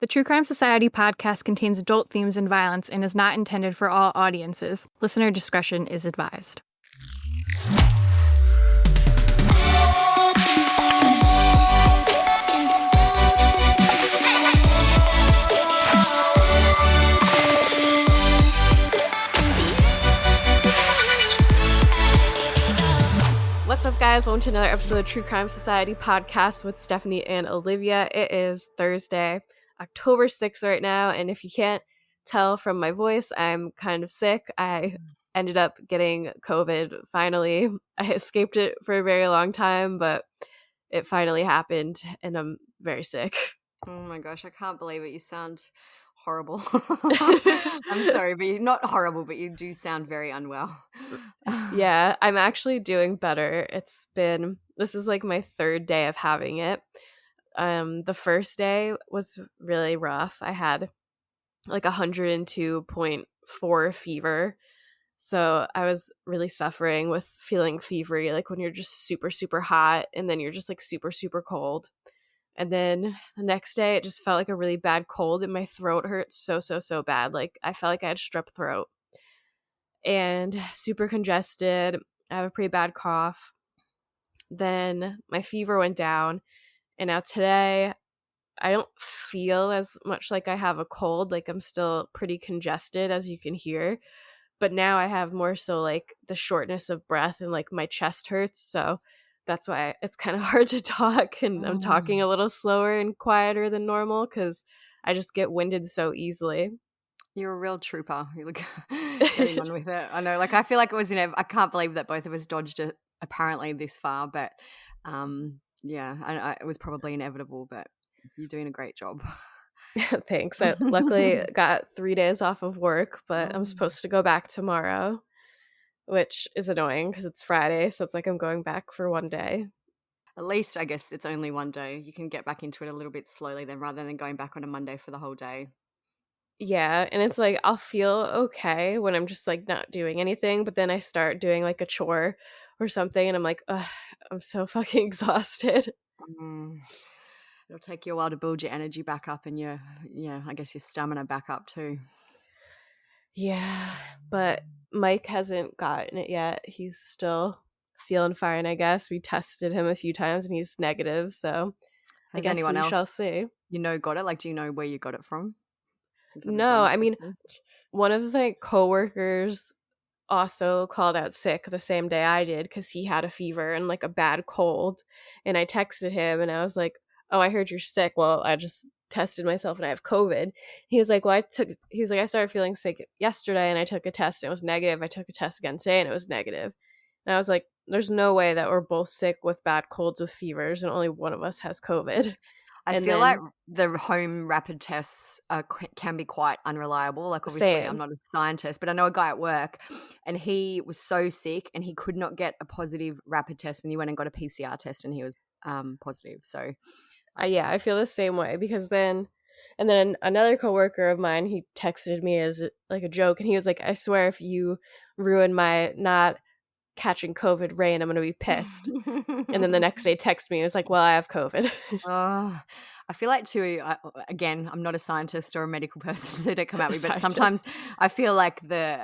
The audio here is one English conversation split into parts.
The True Crime Society podcast contains adult themes and violence and is not intended for all audiences. Listener discretion is advised. What's up, guys? Welcome to another episode of True Crime Society podcast with Stephanie and Olivia. It is Thursday, October 6th right now, and if you can't tell from my voice, I'm kind of sick. I ended up getting COVID finally. I escaped it for a very long time, but it finally happened, and I'm very sick. Oh my gosh, I can't believe it. You sound horrible. I'm sorry, but you're not horrible, but you do sound very unwell. Yeah, I'm actually doing better. This is like my third day of having it. The first day was really rough. I had like 102.4 fever. So I was really suffering with feeling fevery, like when you're just super, super hot and then you're just like super, super cold. And then the next day it just felt like a really bad cold and my throat hurt so bad. Like I felt like I had strep throat and super congested. I have a pretty bad cough. Then my fever went down, and now today I don't feel as much like I have a cold. Like I'm still pretty congested, as you can hear, but now I have more so like the shortness of breath and like my chest hurts. So that's why it's kind of hard to talk, and I'm talking a little slower and quieter than normal because I just get winded so easily. You're a real trooper. You look getting on with it. I know. Like I feel like it was I can't believe that both of us dodged it apparently this far, but it was probably inevitable. But you're doing a great job. Thanks. I luckily got 3 days off of work, but I'm supposed to go back tomorrow, which is annoying because it's Friday, so it's like I'm going back for one day. At least I guess it's only one day. You can get back into it a little bit slowly then, rather than going back on a Monday for the whole day. Yeah, and it's like I'll feel okay when I'm just like not doing anything, but then I start doing like a chore or something and I'm like, ugh, I'm so fucking exhausted. It'll take you a while to build your energy back up and I guess your stamina back up too. Yeah, but Mike hasn't gotten it yet. He's still feeling fine, I guess. We tested him a few times and he's negative, so I guess anyone we else shall see. Got it? Like, do you know where you got it from? No, I mean, one of the coworkers also called out sick the same day I did because he had a fever and like a bad cold. And I texted him and I was like, oh, I heard you're sick. Well, I just tested myself and I have COVID. He was like, I started feeling sick yesterday and I took a test and it was negative. I took a test again today and it was negative. And I was like, there's no way that we're both sick with bad colds with fevers and only one of us has COVID. I feel like the home rapid tests can be quite unreliable. Like, obviously, Same. I'm not a scientist, but I know a guy at work and he was so sick and he could not get a positive rapid test and he went and got a PCR test and he was positive. So, yeah, I feel the same way because then another coworker of mine, he texted me as like a joke and he was like, I swear if you ruin my not catching COVID reign, I'm going to be pissed. And then the next day text me, it was like, well, I have COVID. I feel like too, again, I'm not a scientist or a medical person, so don't come at me, but sometimes I feel like the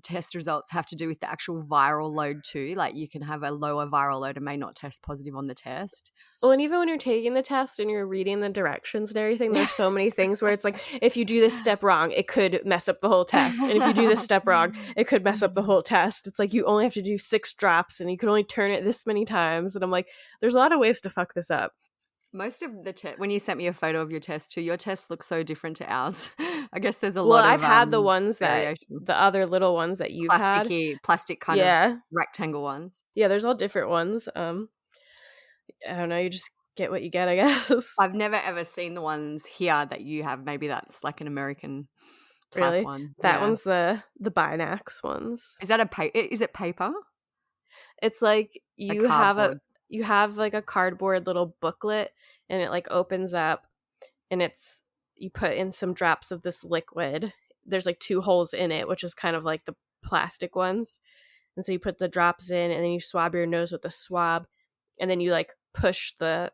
test results have to do with the actual viral load too. Like you can have a lower viral load and may not test positive on the test. Well, and even when you're taking the test and you're reading the directions and everything, there's so many things where it's like, if you do this step wrong, it could mess up the whole test. And if you do this step wrong, it could mess up the whole test. It's like you only have to do 6 drops and you can only turn it this many times. And I'm like, there's a lot of ways to fuck this up. Most of the when you sent me a photo of your test too, your test looks so different to ours. I guess there's a lot of I've had the ones variation. the other little ones that you've plastic kind of rectangle ones. Yeah, there's all different ones. I don't know, you just get what you get, I guess. I've never ever seen the ones here that you have. Maybe that's like an American type one. That one's the Binax ones. Is that is it paper? It's like you have like a cardboard little booklet and it like opens up and you put in some drops of this liquid. There's like 2 holes in it, which is kind of like the plastic ones. And so you put the drops in and then you swab your nose with a swab and then you like push the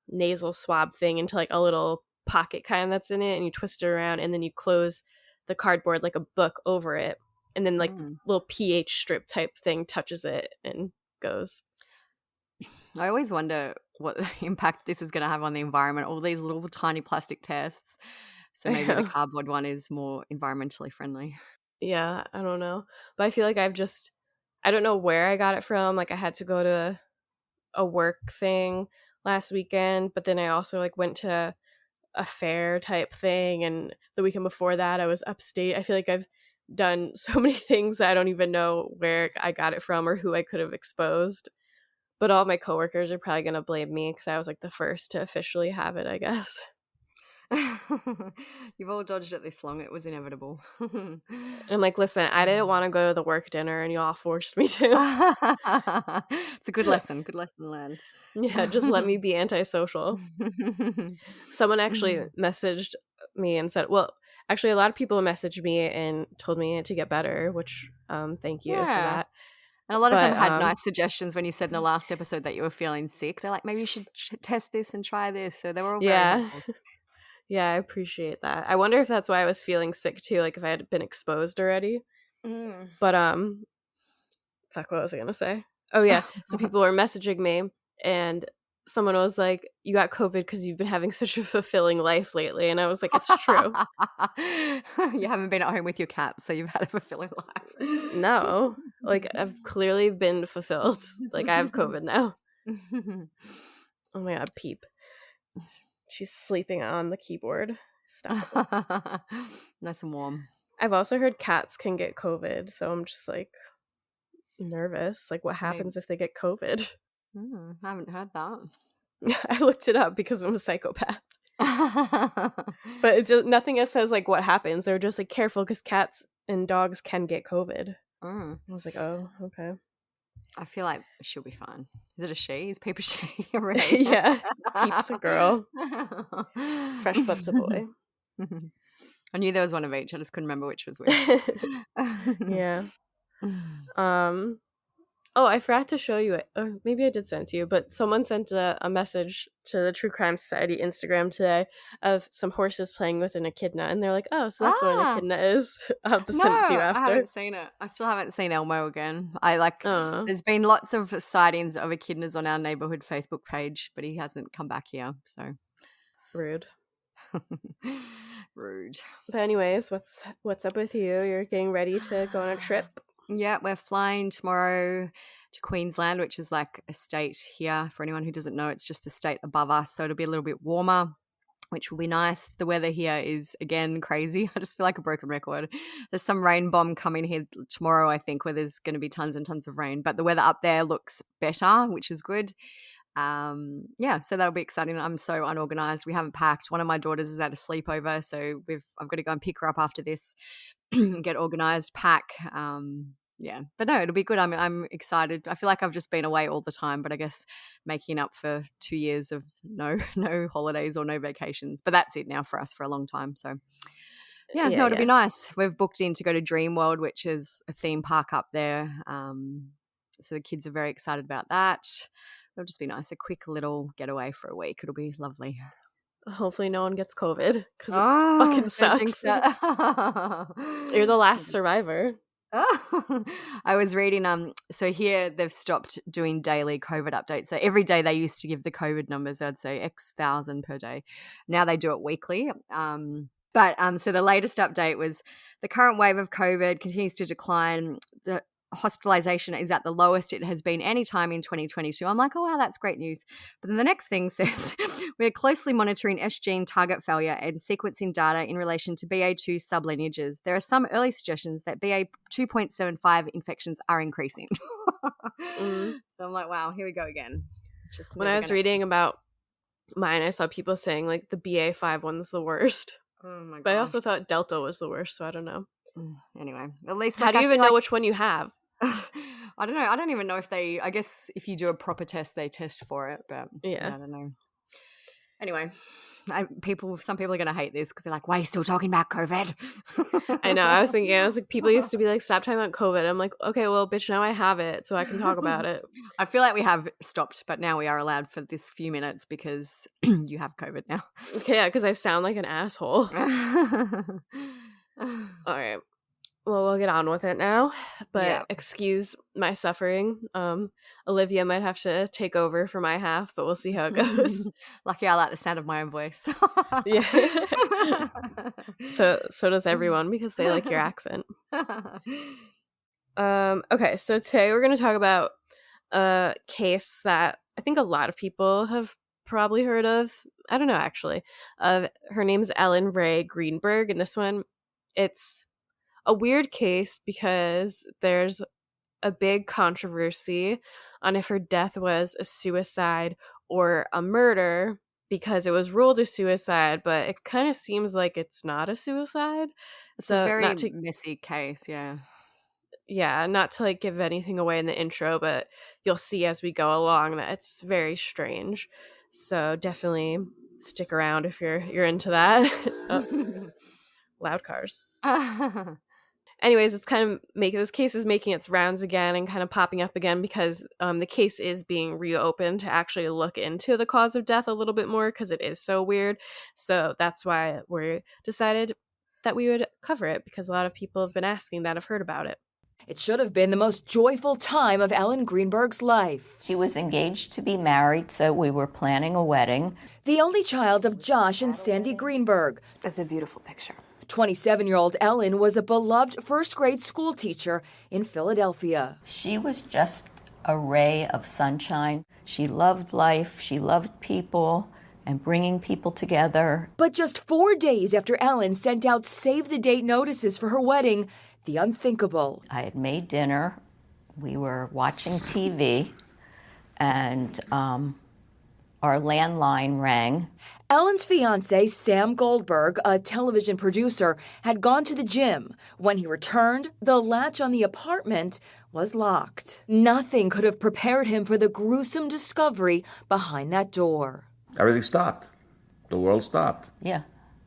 nasal swab thing into like a little pocket kind that's in it, and you twist it around, and then you close the cardboard like a book over it, and then like the little pH strip type thing touches it and goes. I always wonder what impact this is going to have on the environment, all these little tiny plastic tests. So maybe the cardboard one is more environmentally friendly. Yeah, I don't know. But I feel like I don't know where I got it from. Like I had to go to a work thing last weekend, but then I also like went to a fair type thing, and the weekend before that I was upstate. I feel like I've done so many things that I don't even know where I got it from or who I could have exposed. But all my coworkers are probably going to blame me because I was like the first to officially have it, I guess. You've all dodged it this long. It was inevitable. And I'm like, listen, I didn't want to go to the work dinner and y'all forced me to. It's a good lesson. Good lesson learned. Yeah, just let me be antisocial. Someone actually messaged me and said, well, actually a lot of people messaged me and told me to get better, which thank you for that. And a lot of them had nice suggestions when you said in the last episode that you were feeling sick. They're like, maybe you should test this and try this. So they were all very helpful. Yeah, I appreciate that. I wonder if that's why I was feeling sick too, like if I had been exposed already. But fuck, what was I gonna say? Oh yeah, so people were messaging me, and someone was like, "You got COVID because you've been having such a fulfilling life lately," and I was like, "It's true." You haven't been at home with your cat, so you've had a fulfilling life. No, like I've clearly been fulfilled. Like I have COVID now. Oh my god, Peep. She's sleeping on the keyboard. Stop. Nice and warm. I've also heard cats can get COVID, so I'm just like nervous. Like what happens if they get COVID? I haven't heard that. I looked it up because I'm a psychopath. But nothing else says like what happens. They're just like careful because cats and dogs can get COVID. I was like, oh, okay. I feel like she'll be fine. Is it a she? Is Peep a she? Yeah, Peep's a girl. Fresh Butt's a boy. I knew there was one of each. I just couldn't remember which was which. Yeah. Oh, I forgot to show you it. Or maybe I did send it to you, but someone sent a message to the True Crime Society Instagram today of some horses playing with an echidna, and they're like, oh, so that's what an echidna is. I'll have to send it to you after. I haven't seen it. I still haven't seen Elmo again. There's been lots of sightings of echidnas on our neighborhood Facebook page, but he hasn't come back here, so. Rude. Rude. But anyways, what's up with you? You're getting ready to go on a trip? Yeah, we're flying tomorrow to Queensland, which is like a state here. For anyone who doesn't know, it's just the state above us. So it'll be a little bit warmer, which will be nice. The weather here is, again, crazy. I just feel like a broken record. There's some rain bomb coming here tomorrow, I think, where there's going to be tons and tons of rain. But the weather up there looks better, which is good. So that'll be exciting. I'm so unorganized. We haven't packed. One of my daughters is at a sleepover, so I've got to go and pick her up after this, get organized, pack. But no, it'll be good. I'm excited. I feel like I've just been away all the time, but I guess making up for 2 years of no holidays or no vacations. But that's it now for us for a long time. So it'll be nice. We've booked in to go to Dream World, which is a theme park up there. So the kids are very excited about that. It'll just be nice. A quick little getaway for a week. It'll be lovely. Hopefully no one gets COVID because it fucking sucks. You're the last survivor. I was reading so here they've stopped doing daily COVID updates. So every day they used to give the COVID numbers. I'd say X thousand per day. Now they do it weekly. So the latest update was the current wave of COVID continues to decline. The hospitalization is at the lowest it has been any time in 2022. I'm like, oh wow, that's great news. But then the next thing says we're closely monitoring S gene target failure and sequencing data in relation to BA2 sublineages. There are some early suggestions that BA 2.75 infections are increasing. So I'm like, wow, here we go again. When I was reading about mine, I saw people saying like the BA5 one's the worst. Oh my gosh. But I also thought Delta was the worst, so I don't know. Anyway, at least how do you even know which one you have? I don't know. I don't even know if I guess if you do a proper test, they test for it. But yeah, I don't know. Anyway, some people are going to hate this because they're like, why are you still talking about COVID? I know. I was like, people used to be like, stop talking about COVID. I'm like, okay, well, bitch, now I have it, so I can talk about it. I feel like we have stopped, but now we are allowed for this few minutes because you have COVID now. Okay, yeah, because I sound like an asshole. All right. Well, we'll get on with it now, but excuse my suffering. Olivia might have to take over for my half, but we'll see how it goes. Lucky I like the sound of my own voice. Yeah. So does everyone because they like your accent. Okay, so today we're going to talk about a case that I think a lot of people have probably heard of. I don't know, actually. Her name's Rae Greenberg, and this one, it's a weird case because there's a big controversy on if her death was a suicide or a murder because it was ruled a suicide, but it kind of seems like it's not a suicide. It's a very messy case, yeah. Yeah, not to like give anything away in the intro, but you'll see as we go along that it's very strange. So definitely stick around if you're into that. Loud cars. Anyways, it's kind of this case is making its rounds again and kind of popping up again because the case is being reopened to actually look into the cause of death a little bit more because it is so weird. So that's why we decided that we would cover it because a lot of people have been asking that, have heard about it. It should have been the most joyful time of Ellen Greenberg's life. She was engaged to be married, so we were planning a wedding. The only child of Josh and Sandy Greenberg. That's a beautiful picture. 27-year-old Ellen was a beloved first-grade school teacher in Philadelphia. She was just a ray of sunshine. She loved life, she loved people, and bringing people together. But just 4 days after Ellen sent out save-the-date notices for her wedding, the unthinkable. I had made dinner, we were watching TV, and our landline rang. Ellen's fiancé, Sam Goldberg, a television producer, had gone to the gym. When he returned, the latch on the apartment was locked. Nothing could have prepared him for the gruesome discovery behind that door. Everything stopped. The world stopped. Yeah.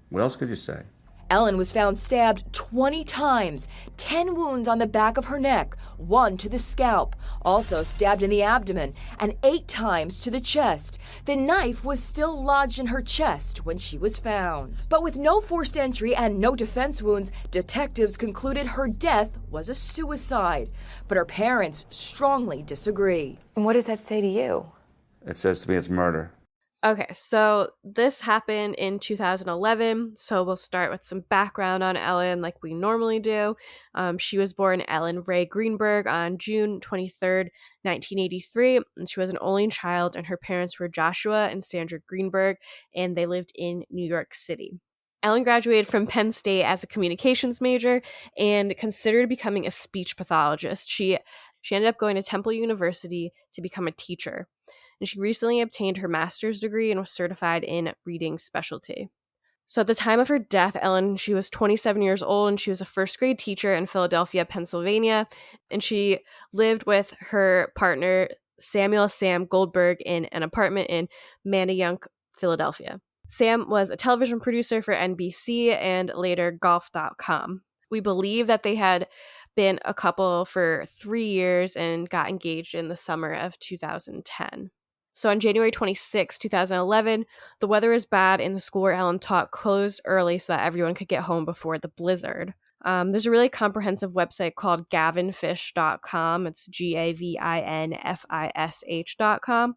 What else could you say? Ellen was found stabbed 20 times, 10 wounds on the back of her neck, 1 to the scalp, also stabbed in the abdomen, and 8 times to the chest. The knife was still lodged in her chest when she was found. But with no forced entry and no defense wounds, detectives concluded her death was a suicide. But her parents strongly disagree. And what does that say to you? It says to me it's murder. Okay, so this happened in 2011, so we'll start with some background on Ellen like we normally do. She was born Ellen Rae Greenberg on June 23rd, 1983, and she was an only child, and her parents were Joshua and Sandra Greenberg, and they lived in New York City. Ellen graduated from Penn State as a communications major and considered becoming a speech pathologist. She ended up going to Temple University to become a teacher. And she recently obtained her master's degree and was certified in reading specialty. So at the time of her death, she was 27 years old, and she was a first grade teacher in Philadelphia, Pennsylvania, and she lived with her partner, Samuel Sam Goldberg, in an apartment in Manayunk, Philadelphia. Sam was a television producer for NBC and later golf.com. We believe that they had been a couple for 3 years and got engaged in the summer of 2010. So on January 26, 2011, the weather was bad and the school where Ellen taught closed early so that everyone could get home before the blizzard. There's a really comprehensive website called gavinfish.com. It's gavinfish.com.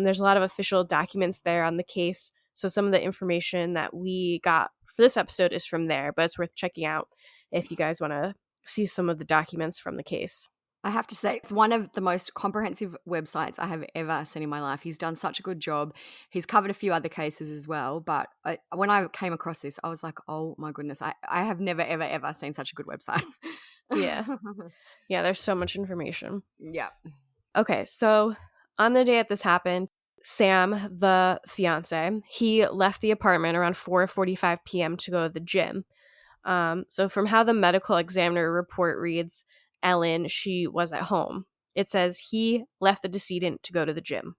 There's a lot of official documents there on the case. So some of the information that we got for this episode is from there, but it's worth checking out if you guys want to see some of the documents from the case. I have to say, it's one of the most comprehensive websites I have ever seen in my life. He's done such a good job. He's covered a few other cases as well. But when I came across this, I was like, oh my goodness, I have never, ever, ever seen such a good website. Yeah. Yeah, there's so much information. Yeah. Okay, so on the day that this happened, Sam, the fiance, he left the apartment around 4:45 p.m. to go to the gym. So from how the medical examiner report reads, Ellen, she was at home. It says he left the decedent to go to the gym.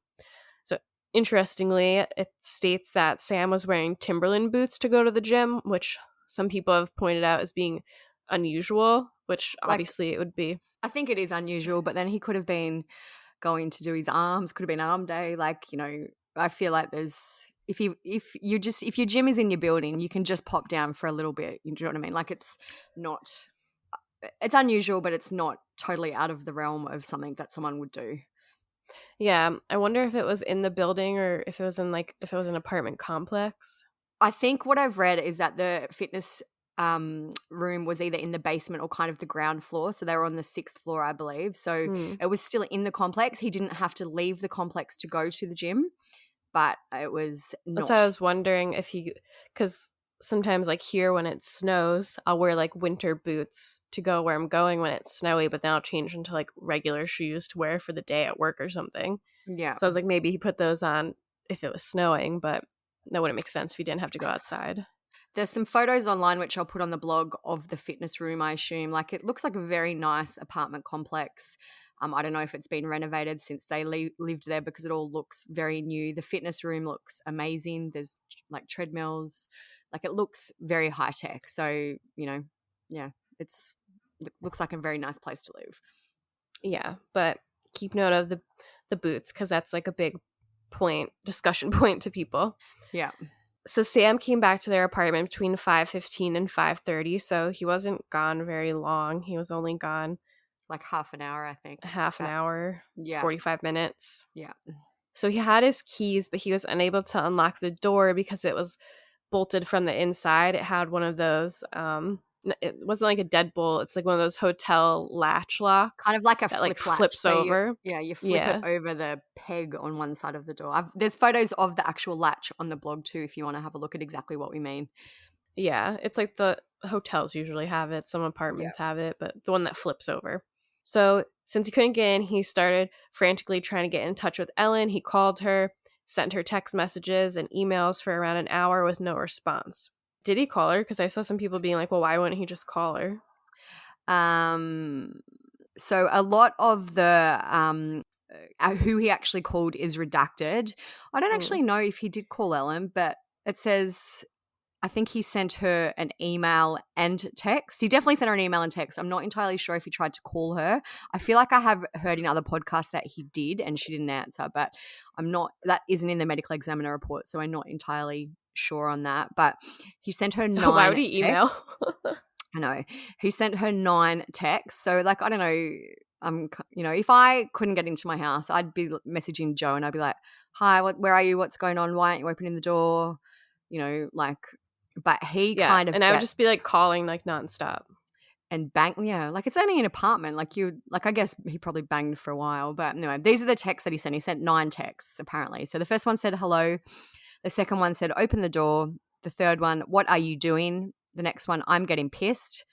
So Interestingly, it states that Sam was wearing Timberland boots to go to the gym, which some people have pointed out as being unusual, which obviously it would be. I think it is unusual, but then he could have been going to do his arms, could have been arm day. Like, you know, I feel like there's if your gym is in your building, you can just pop down for a little bit. You know what I mean? Like, it's unusual, but it's not totally out of the realm of something that someone would do. Yeah, I wonder if it was in the building or if it was in if it was an apartment complex. I think what I've read is that the fitness room was either in the basement or kind of the ground floor. So they were on the 6th floor, I believe. So it was still in the complex. He didn't have to leave the complex to go to the gym, but it was not. That's why I was wondering if because sometimes like here when it snows, I'll wear like winter boots to go where I'm going when it's snowy, but then I'll change into like regular shoes to wear for the day at work or something. Yeah. So I was like, maybe he put those on if it was snowing, but that wouldn't make sense if he didn't have to go outside. There's some photos online which I'll put on the blog of the fitness room, I assume. Like, it looks like a very nice apartment complex. I don't know if it's been renovated since they lived there because it all looks very new. The fitness room looks amazing. There's like treadmills. Like, it looks very high tech. So, you know, yeah, it looks like a very nice place to live. Yeah, but keep note of the boots because that's like a big discussion point to people. Yeah. So Sam came back to their apartment between 5:15 and 5:30, so he wasn't gone very long. He was only gone like half an hour, I think. Half an hour, yeah. 45 minutes. Yeah. So he had his keys, but he was unable to unlock the door because it was bolted from the inside. It had one of those, it wasn't like a deadbolt. It's like one of those hotel latch locks. Kind of like a that flip like latch. flips So over. you flip it over the peg on one side of the door. There's photos of the actual latch on the blog too if you want to have a look at exactly what we mean. Yeah, it's like the hotels usually have it. Some apartments have it, but the one that flips over. So since he couldn't get in, he started frantically trying to get in touch with Ellen. He called her, sent her text messages and emails for around an hour with no response. Did he call her? Because I saw some people being like, well, why wouldn't he just call her? So a lot of the who he actually called is redacted. I don't actually know if he did call Ellen, but it says I think he sent her an email and text. He definitely sent her an email and text. I'm not entirely sure if he tried to call her. I feel like I have heard in other podcasts that he did and she didn't answer, but that isn't in the medical examiner report, so I'm not entirely sure on that. But he sent her 9 Why would he email? I know. He sent her 9 texts. So, like, I don't know. If I couldn't get into my house, I'd be messaging Joe and I'd be like, hi, where are you? What's going on? Why aren't you opening the door? You know, like, but he kind of. And I would just be like calling like nonstop. And bang, like it's only an apartment. I guess he probably banged for a while. But anyway, these are the texts that he sent. He sent 9 texts apparently. So the first one said hello. The second one said open the door. The third one, what are you doing? The next one, I'm getting pissed.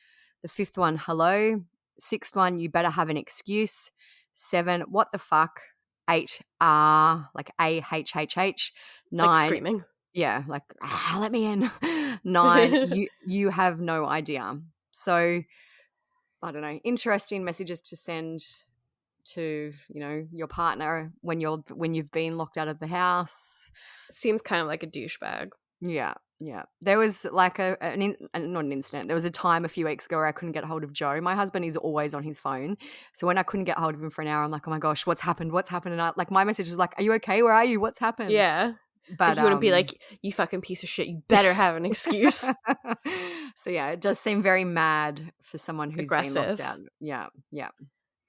The 5th one, hello. 6th one, you better have an excuse. 7, what the fuck? 8, like AHHH. 9, like screaming. Yeah, like let me in. 9, you have no idea. So I don't know. Interesting messages to send to your partner when you've been locked out of the house. Seems kind of like a douchebag. Yeah. There was like not an incident. There was a time a few weeks ago where I couldn't get hold of Joe. My husband is always on his phone. So when I couldn't get hold of him for an hour, I'm like, oh my gosh, what's happened? And my message is like, are you okay? Where are you? What's happened? Yeah. But you wouldn't be like, you fucking piece of shit. You better have an excuse. So yeah, it does seem very mad for someone who's aggressive. Been locked out. Yeah.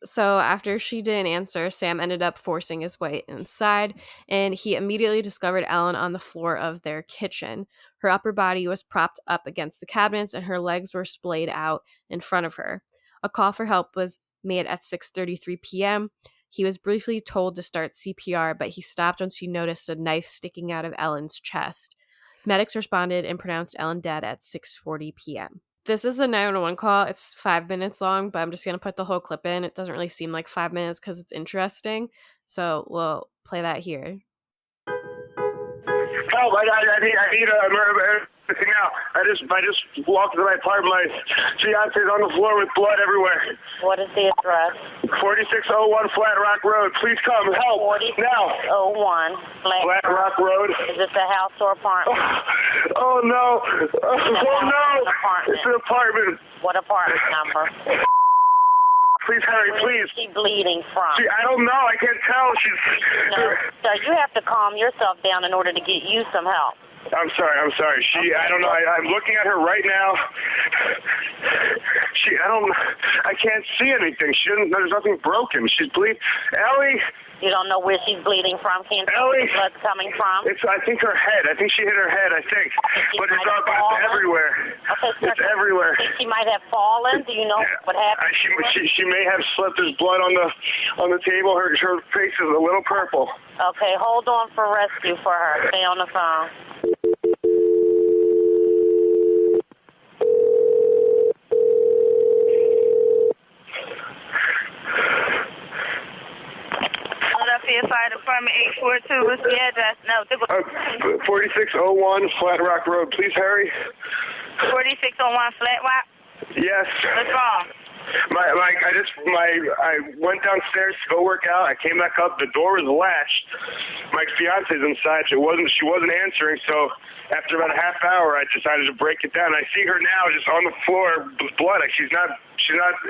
So after she didn't answer, Sam ended up forcing his way inside, and he immediately discovered Ellen on the floor of their kitchen. Her upper body was propped up against the cabinets, and her legs were splayed out in front of her. A call for help was made at 6:33 p.m. He was briefly told to start CPR, but he stopped once he noticed a knife sticking out of Ellen's chest. Medics responded and pronounced Ellen dead at 6:40 p.m. This is the 911 call. It's 5 minutes long, but I'm just going to put the whole clip in. It doesn't really seem like 5 minutes because it's interesting. So we'll play that here. Help, I need a Now, I just walked to my apartment. My fiance's on the floor with blood everywhere. What is the address? 4601 Flat Rock Road. Please come help now. 4601 Flat Rock Road. Is this a house or apartment? Oh no! Oh no! It's an apartment. What apartment number? Please hurry, please. Where is she bleeding from? I don't know. I can't tell. No, sir, you have to calm yourself down in order to get you some help. I'm sorry. I don't know. I'm looking at her right now. I can't see anything. There's nothing broken. She's bleeding. Ellie! You don't know where she's bleeding from? Can't tell where the blood's coming from? I think her head. I think she hit her head, I think. But it's everywhere. Okay, it's everywhere. Think she might have fallen? Do you know what happened? She may have slipped. There's blood on the table. Her face is a little purple. Okay, hold on for rescue for her. Stay on the phone. Fire Department 842. What's the address? No, 4601 Flat Rock Road. Please hurry. 4601 Flat Rock? Yes. What's wrong? I went downstairs to go work out. I came back up. The door was latched. My fiance's inside. She wasn't answering. So after about a half hour, I decided to break it down. I see her now just on the floor with blood. She's not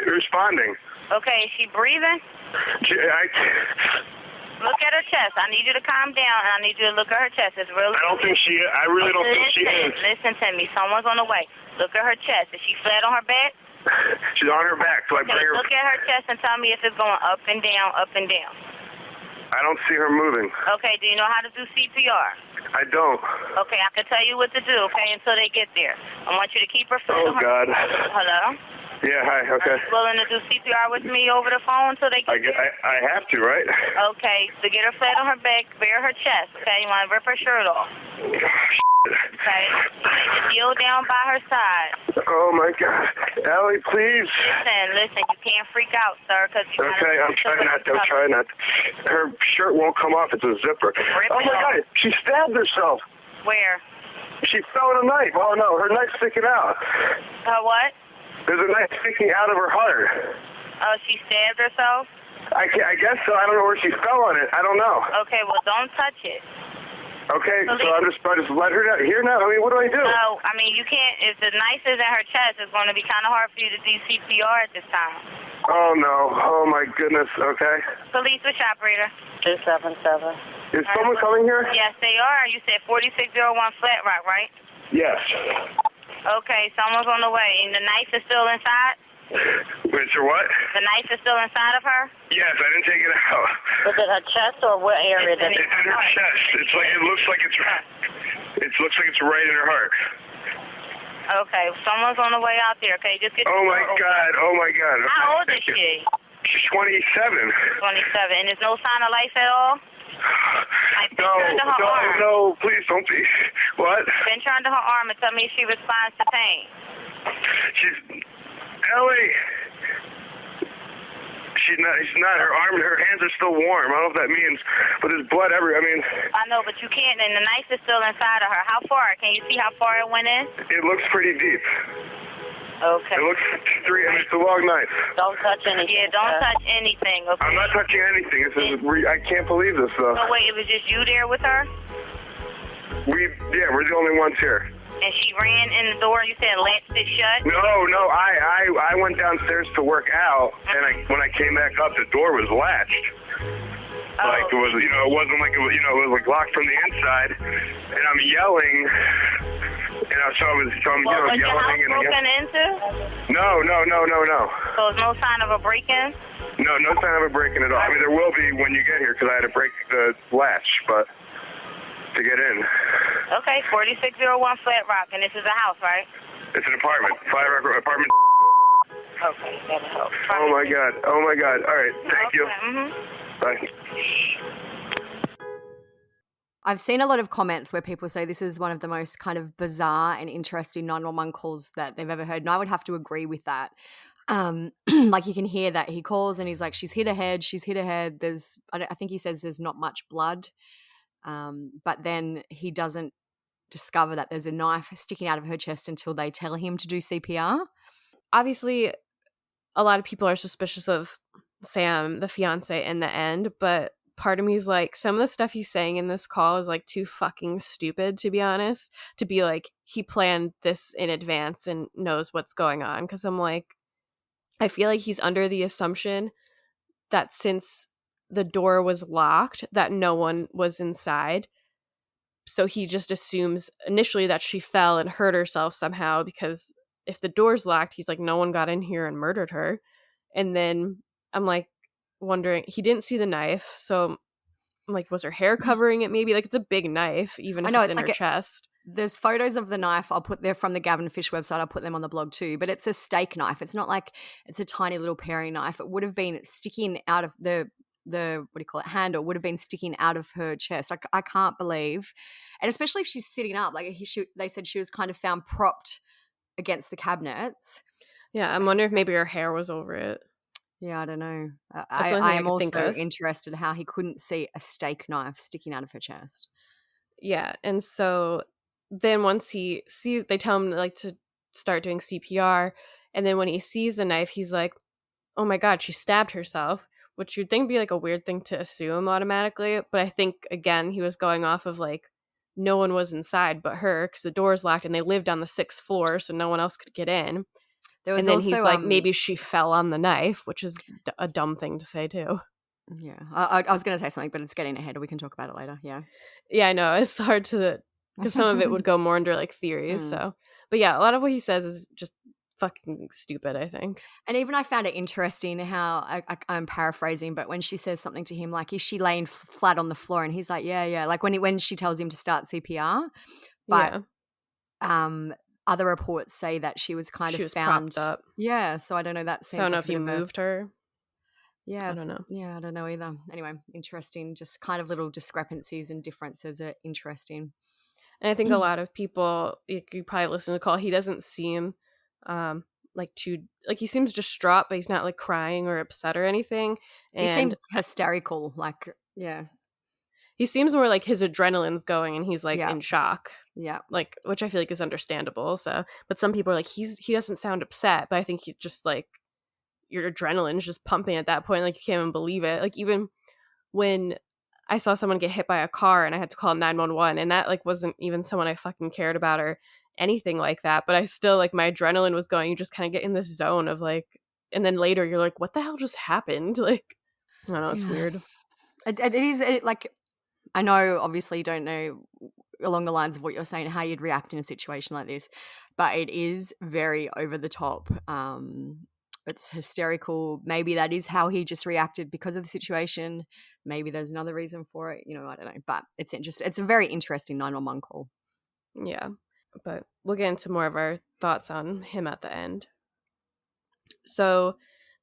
responding. Okay, is she breathing? Look at her chest. I need you to calm down, and I need you to look at her chest. It's really. I really don't think she is. Listen to me. Someone's on the way. Look at her chest. Is she flat on her back? She's on her back. So I bring her. Look at her chest and tell me if it's going up and down, up and down. I don't see her moving. Okay. Do you know how to do CPR? I don't. Okay. I can tell you what to do. Okay, until they get there. I want you to keep her flat on her. God. Hello. Yeah, hi, okay. Are you willing to do CPR with me over the phone until they get there? I have to, right? Okay, so get her flat on her back, bare her chest, okay? You want to rip her shirt off. Okay? Kneel down by her side. Oh, my God. Ellie, please. Listen, you can't freak out, sir, because you Okay, I'm trying not to. Her shirt won't come off. It's a zipper. Oh, my God. She stabbed herself. Where? She fell with a knife. Oh, no, her knife's sticking out. Her what? There's a knife sticking out of her heart. Oh, she stabbed herself? I guess so. I don't know where she fell on it. I don't know. Okay, well, don't touch it. Okay, so I just let her down. Here now? I mean, what do I do? No, I mean, you can't. If the knife is in her chest, it's going to be kind of hard for you to do CPR at this time. Oh, no. Oh, my goodness. Okay. Police, which operator? 277. Is someone coming here? Yes, they are. You said 4601 Flat Rock, right? Yes. Okay, someone's on the way. And the knife is still inside? Wait, so what? The knife is still inside of her? Yes, I didn't take it out. Was it her chest or what area did it? It's in her chest. It looks like it's right in her heart. Okay, someone's on the way out there. Okay, just get. Oh my God! Oh my God! Okay, how old is she? She's 27. 27, and there's no sign of life at all. No, please don't be. What? Pinch her under her arm and tell me if she responds to pain. Ellie. She's not. Her arm and her hands are still warm. I don't know what that means, but there's blood everywhere. I know, but you can't, and the knife is still inside of her. How far? Can you see how far it went in? It looks pretty deep. Okay. It looks it's a long knife. Don't touch anything. Yeah, don't touch anything, okay? I'm not touching anything. I can't believe this, though. So wait, it was just you there with her? We're the only ones here. And she ran in the door, you said latched it shut? No, I went downstairs to work out, and when I came back up, the door was latched. Like it was, it wasn't like it was, it was like locked from the inside, and I'm yelling, so I'm was yelling. Your house broken into? No. So there's no sign of a break-in? No sign of a break-in at all. I mean, there will be when you get here, because I had to break the latch, but to get in. Okay, 4601 Flat Rock, and this is a house, right? It's an apartment. Flat Rock apartment. Okay, that'll help. Oh my God. All right, thank you. Bye. I've seen a lot of comments where people say this is one of the most kind of bizarre and interesting 911 calls that they've ever heard, and I would have to agree with that. Like you can hear that he calls and he's like, she's hit her head. I think he says there's not much blood, but then he doesn't discover that there's a knife sticking out of her chest until they tell him to do CPR. Obviously, a lot of people are suspicious of Sam, the fiance, in the end, but part of me is like, some of the stuff he's saying in this call is like too fucking stupid, to be honest, to be like he planned this in advance and knows what's going on. Because I'm like, I feel like he's under the assumption that since the door was locked, that no one was inside. So he just assumes initially that she fell and hurt herself somehow, because if the door's locked, he's like, no one got in here and murdered her. And then I'm like wondering, he didn't see the knife. So I'm like, was her hair covering it maybe? Like, it's a big knife, even if it's in her chest. There's photos of the knife. I'll put there from the Gavin Fish website. I'll put them on the blog too. But it's a steak knife. It's not like it's a tiny little paring knife. It would have been sticking out of the what do you call it, handle would have been sticking out of her chest. I can't believe, and especially if she's sitting up. Like they said she was kind of found propped against the cabinets. Yeah, I'm wondering if maybe her hair was over it. Yeah, I don't know. I am also interested how he couldn't see a steak knife sticking out of her chest. Yeah, and so then once he sees, they tell him like to start doing CPR, and then when he sees the knife, he's like, oh my God, she stabbed herself, which you'd think would be like a weird thing to assume automatically. But I think, again, he was going off of like, no one was inside but her because the door's locked and they lived on the 6th floor, so no one else could get in. There was, and then also, he's like, maybe she fell on the knife, which is a dumb thing to say too. Yeah, I was going to say something, but it's getting ahead. We can talk about it later. Yeah, I know. It's hard to, because some of it would go more under like theories. So, but yeah, a lot of what he says is just fucking stupid, I think. And even I found it interesting how I'm paraphrasing, but when she says something to him like, is she laying flat on the floor? And he's like, yeah. Like when she tells him to start CPR, but other reports say that she was kind of found propped up. Yeah, so I don't know. That seems so I don't know like if he moved her. Yeah, I don't know. Yeah, I don't know either. Anyway, interesting. Just kind of little discrepancies and differences are interesting. And I think a lot of people, you probably listen to the call, he doesn't seem like he seems distraught, but he's not like crying or upset or anything. And he seems hysterical, like, yeah. He seems more like his adrenaline's going and he's like in shock. Yeah. Like, which I feel like is understandable. So, but some people are like, he doesn't sound upset, but I think he's just like, your adrenaline's just pumping at that point. Like, you can't even believe it. Like, even when I saw someone get hit by a car and I had to call 911, and that like wasn't even someone I fucking cared about or anything like that, but I still, like, my adrenaline was going. You just kind of get in this zone of like, and then later you're like, what the hell just happened? Like, I don't know, it's weird. It is like, I know obviously you don't know along the lines of what you're saying, how you'd react in a situation like this, but it is very over the top. It's hysterical. Maybe that is how he just reacted because of the situation. Maybe there's another reason for it. I don't know. But it's a very interesting 911 call. Yeah. But we'll get into more of our thoughts on him at the end. So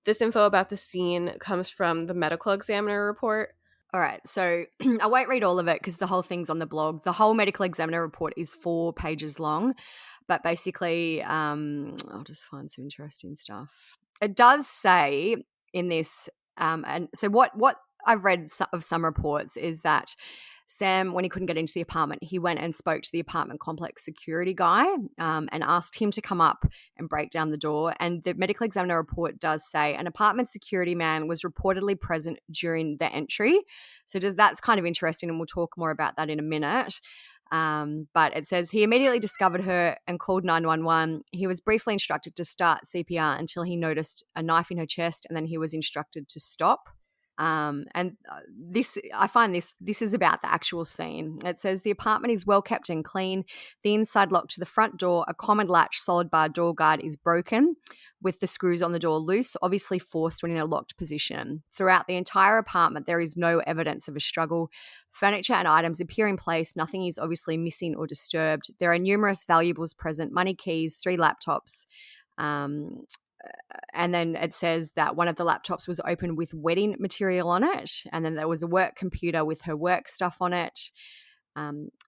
this info about the scene comes from the medical examiner report. All right. So I won't read all of it because the whole thing's on the blog. The whole medical examiner report is 4 pages long. But basically, I'll just find some interesting stuff. It does say in this, and so what I've read of some reports is that Sam, when he couldn't get into the apartment, he went and spoke to the apartment complex security guy and asked him to come up and break down the door. And the medical examiner report does say an apartment security man was reportedly present during the entry. So that's kind of interesting, and we'll talk more about that in a minute. But it says he immediately discovered her and called 911. He was briefly instructed to start CPR until he noticed a knife in her chest, and then he was instructed to stop. This, I find this is about the actual scene. It says the apartment is well kept and clean. The inside lock to the front door, a common latch solid bar door guard, is broken with the screws on the door loose, obviously forced when in a locked position. Throughout the entire apartment, there is no evidence of a struggle. Furniture and items appear in place. Nothing is obviously missing or disturbed. There are numerous valuables present, money, keys, 3 laptops. And then it says that one of the laptops was open with wedding material on it. And then there was a work computer with her work stuff on it.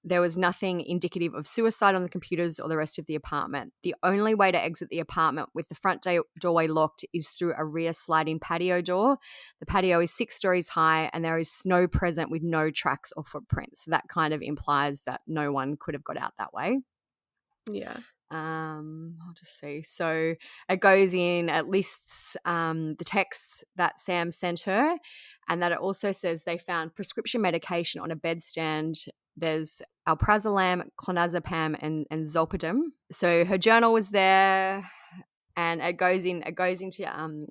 There was nothing indicative of suicide on the computers or the rest of the apartment. The only way to exit the apartment with the front doorway locked is through a rear sliding patio door. The patio is 6 stories high and there is snow present with no tracks or footprints. So that kind of implies that no one could have got out that way. Yeah. I'll just see. So it goes in, it lists the texts that Sam sent her, and that it also says they found prescription medication on a bedstand. There's alprazolam, clonazepam, and zolpidem. So her journal was there, and it goes into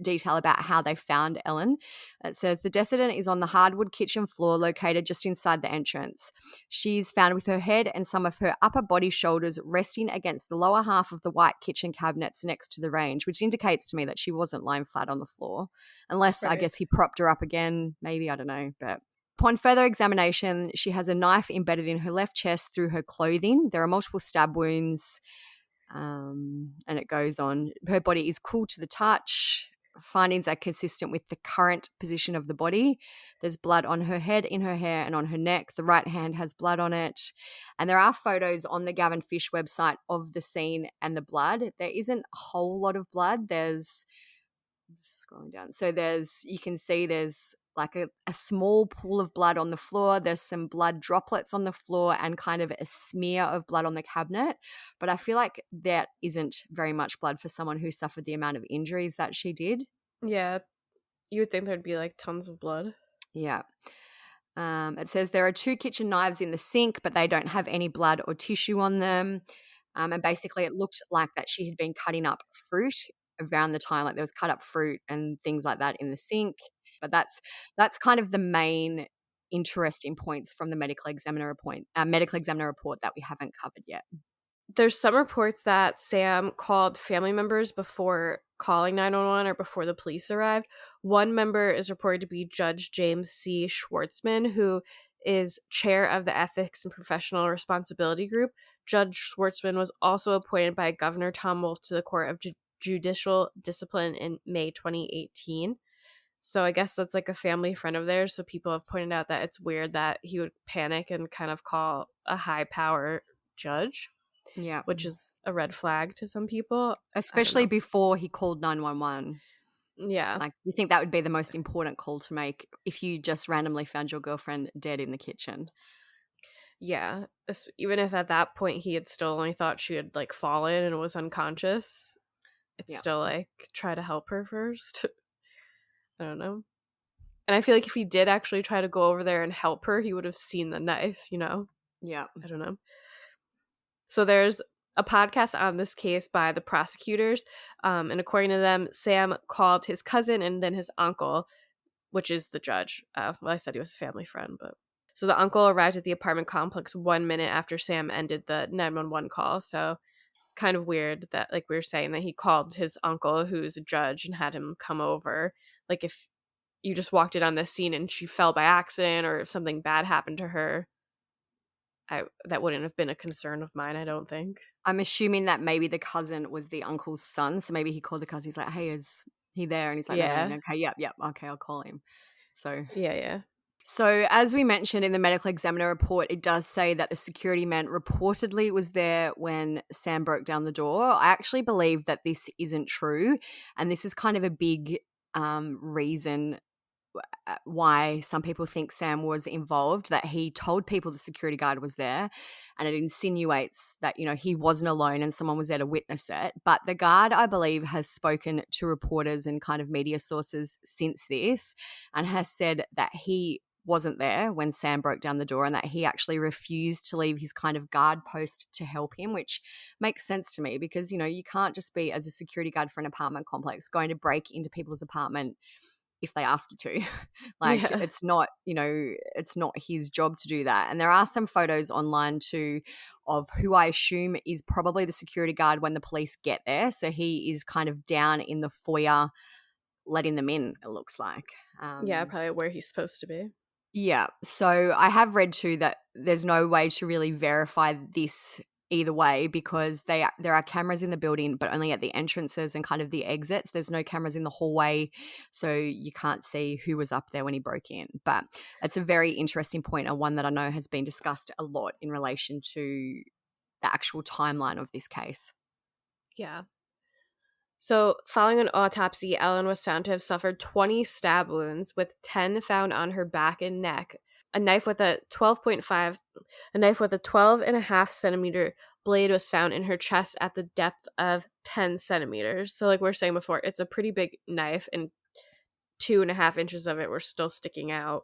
detail about how they found Ellen. It says the decedent is on the hardwood kitchen floor located just inside the entrance. She's found with her head and some of her upper body shoulders resting against the lower half of the white kitchen cabinets next to the range, which indicates to me that she wasn't lying flat on the floor. Unless, I guess, he propped her up again. Maybe, I don't know. But upon further examination, she has a knife embedded in her left chest through her clothing. There are multiple stab wounds. And it goes on. Her body is cool to the touch. Findings are consistent with the current position of the body. There's blood on her head, in her hair, and on her neck. The right hand has blood on it. And there are photos on the Gavin Fish website of the scene and the blood. There isn't a whole lot of blood. There's, scrolling down. So you can see there's like a small pool of blood on the floor. There's some blood droplets on the floor and kind of a smear of blood on the cabinet. But I feel like that isn't very much blood for someone who suffered the amount of injuries that she did. Yeah. You would think there'd be like tons of blood. Yeah. It says there are 2 kitchen knives in the sink, but they don't have any blood or tissue on them. And basically it looked like that she had been cutting up fruit around the time, like there was cut up fruit and things like that in the sink. But that's kind of the main interesting points from the medical examiner report that we haven't covered yet. There's some reports that Sam called family members before calling 911 or before the police arrived. One member is reported to be Judge James C. Schwartzman, who is chair of the Ethics and Professional Responsibility Group. Judge Schwartzman was also appointed by Governor Tom Wolf to the Court of Judicial Discipline in May 2018. So I guess that's like a family friend of theirs. So people have pointed out that it's weird that he would panic and kind of call a high power judge. Yeah. Which is a red flag to some people. Especially before he called 911. Yeah. Like, you think that would be the most important call to make if you just randomly found your girlfriend dead in the kitchen. Yeah. Even if at that point he had still only thought she had like fallen and was unconscious, it's still like try to help her first. I don't know. And I feel like if he did actually try to go over there and help her, he would have seen the knife, you know? Yeah. I don't know. So there's a podcast on this case by the prosecutors. And according to them, Sam called his cousin and then his uncle, which is the judge. Well, I said he was a family friend, but. So the uncle arrived at the apartment complex 1 minute after Sam ended the 911 call. So kind of weird that, like we were saying, that he called his uncle, who's a judge, and had him come over. Like if you just walked in on this scene and she fell by accident or if something bad happened to her, that wouldn't have been a concern of mine, I don't think. I'm assuming that maybe the cousin was the uncle's son. So maybe he called the cousin. He's like, hey, is he there? And he's like, yeah. No, okay, yep, okay, I'll call him. So yeah. So as we mentioned in the medical examiner report, it does say that the security man reportedly was there when Sam broke down the door. I actually believe that this isn't true. And this is kind of a big reason why some people think Sam was involved, that he told people the security guard was there, and it insinuates that, you know, he wasn't alone and someone was there to witness it. But the guard, I believe, has spoken to reporters and kind of media sources since this and has said that he wasn't there when Sam broke down the door and that he actually refused to leave his kind of guard post to help him, which makes sense to me because, you know, you can't just be, as a security guard for an apartment complex, going to break into people's apartment if they ask you to. It's not, you know, it's not his job to do that. And there are some photos online too of who I assume is probably the security guard when the police get there. So he is kind of down in the foyer letting them in, it looks like. Probably where he's supposed to be. Yeah. So I have read too that there's no way to really verify this either way because there are cameras in the building, but only at the entrances and kind of the exits. There's no cameras in the hallway, so you can't see who was up there when he broke in. But it's a very interesting point, and one that I know has been discussed a lot in relation to the actual timeline of this case. Yeah. So, following an autopsy, Ellen was found to have suffered 20 stab wounds, with 10 found on her back and neck. A knife with a 12.5 centimeter blade was found in her chest at the depth of 10 centimeters. So, like we were saying before, it's a pretty big knife, and 2.5 inches of it were still sticking out.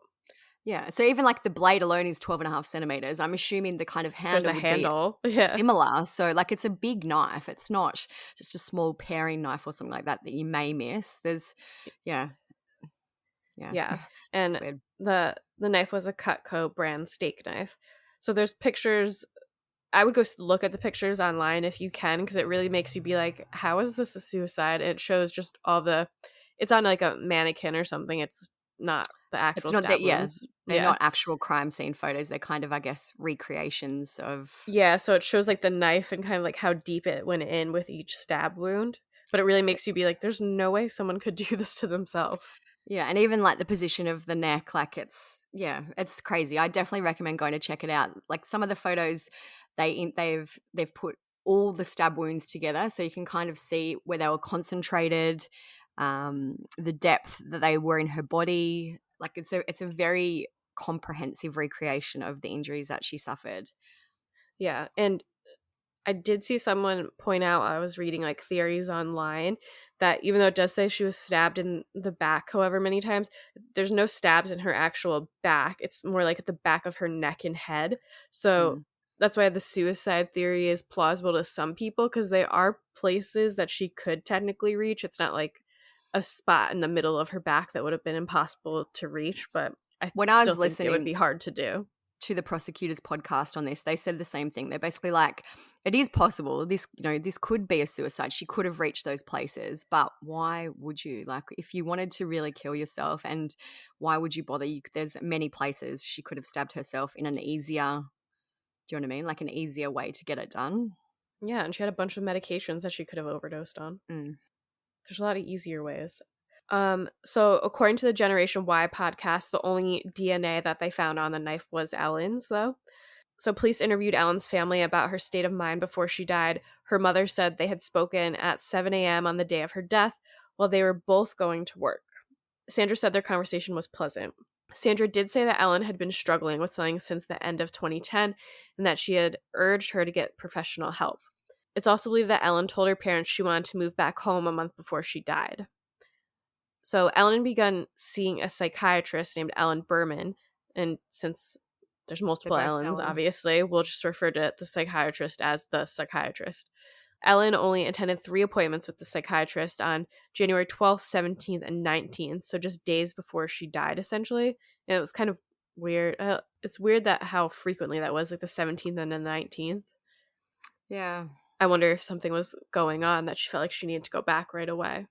Yeah, so even like the blade alone is 12.5 centimeters. I'm assuming the kind of handle There's a would handle. be Yeah. similar. So like it's a big knife. It's not just a small paring knife or something like that you may miss. There's, yeah. And It's weird. the knife was a Cutco brand steak knife. So there's pictures. I would go look at the pictures online if you can, because it really makes you be like, how is this a suicide? And it shows just all it's on like a mannequin or something. It's not the actual It's not stab that, yeah, wounds. they're not actual crime scene photos. They're kind of, I guess, recreations of. Yeah, so it shows like the knife and kind of like how deep it went in with each stab wound. But it really makes you be like, there's no way someone could do this to themselves. Yeah, and even like the position of the neck, like it's crazy. I definitely recommend going to check it out. Like some of the photos, they've put all the stab wounds together, so you can kind of see where they were concentrated, the depth that they were in her body. Like it's a very comprehensive recreation of the injuries that she suffered. Yeah, and I did see someone point out, I was reading like theories online, that even though it does say she was stabbed in the back however many times, there's no stabs in her actual back. It's more like at the back of her neck and head. So that's why the suicide theory is plausible to some people, because there are places that she could technically reach. It's not like a spot in the middle of her back that would have been impossible to reach, but I still think it would be hard to do. To the prosecutor's podcast on this, they said the same thing. They're basically like, it is possible. This could be a suicide. She could have reached those places, but why would you? Like, if you wanted to really kill yourself, and why would you bother? There's many places she could have stabbed herself in an easier, do you know what I mean? Like an easier way to get it done. Yeah, and she had a bunch of medications that she could have overdosed on. There's a lot of easier ways. So according to the Generation Y podcast, the only DNA that they found on the knife was Ellen's, though. So police interviewed Ellen's family about her state of mind before she died. Her mother said they had spoken at 7 a.m. on the day of her death while they were both going to work. Sandra said their conversation was pleasant. Sandra did say that Ellen had been struggling with something since the end of 2010 and that she had urged her to get professional help. It's also believed that Ellen told her parents she wanted to move back home a month before she died. So Ellen had begun seeing a psychiatrist named Ellen Berman, and since there's multiple Ellens, obviously, we'll just refer to the psychiatrist as the psychiatrist. Ellen only attended 3 appointments with the psychiatrist on January 12th, 17th, and 19th, so just days before she died, essentially. And it was kind of weird. It's weird that how frequently that was, like the 17th and the 19th. Yeah. I wonder if something was going on that she felt like she needed to go back right away.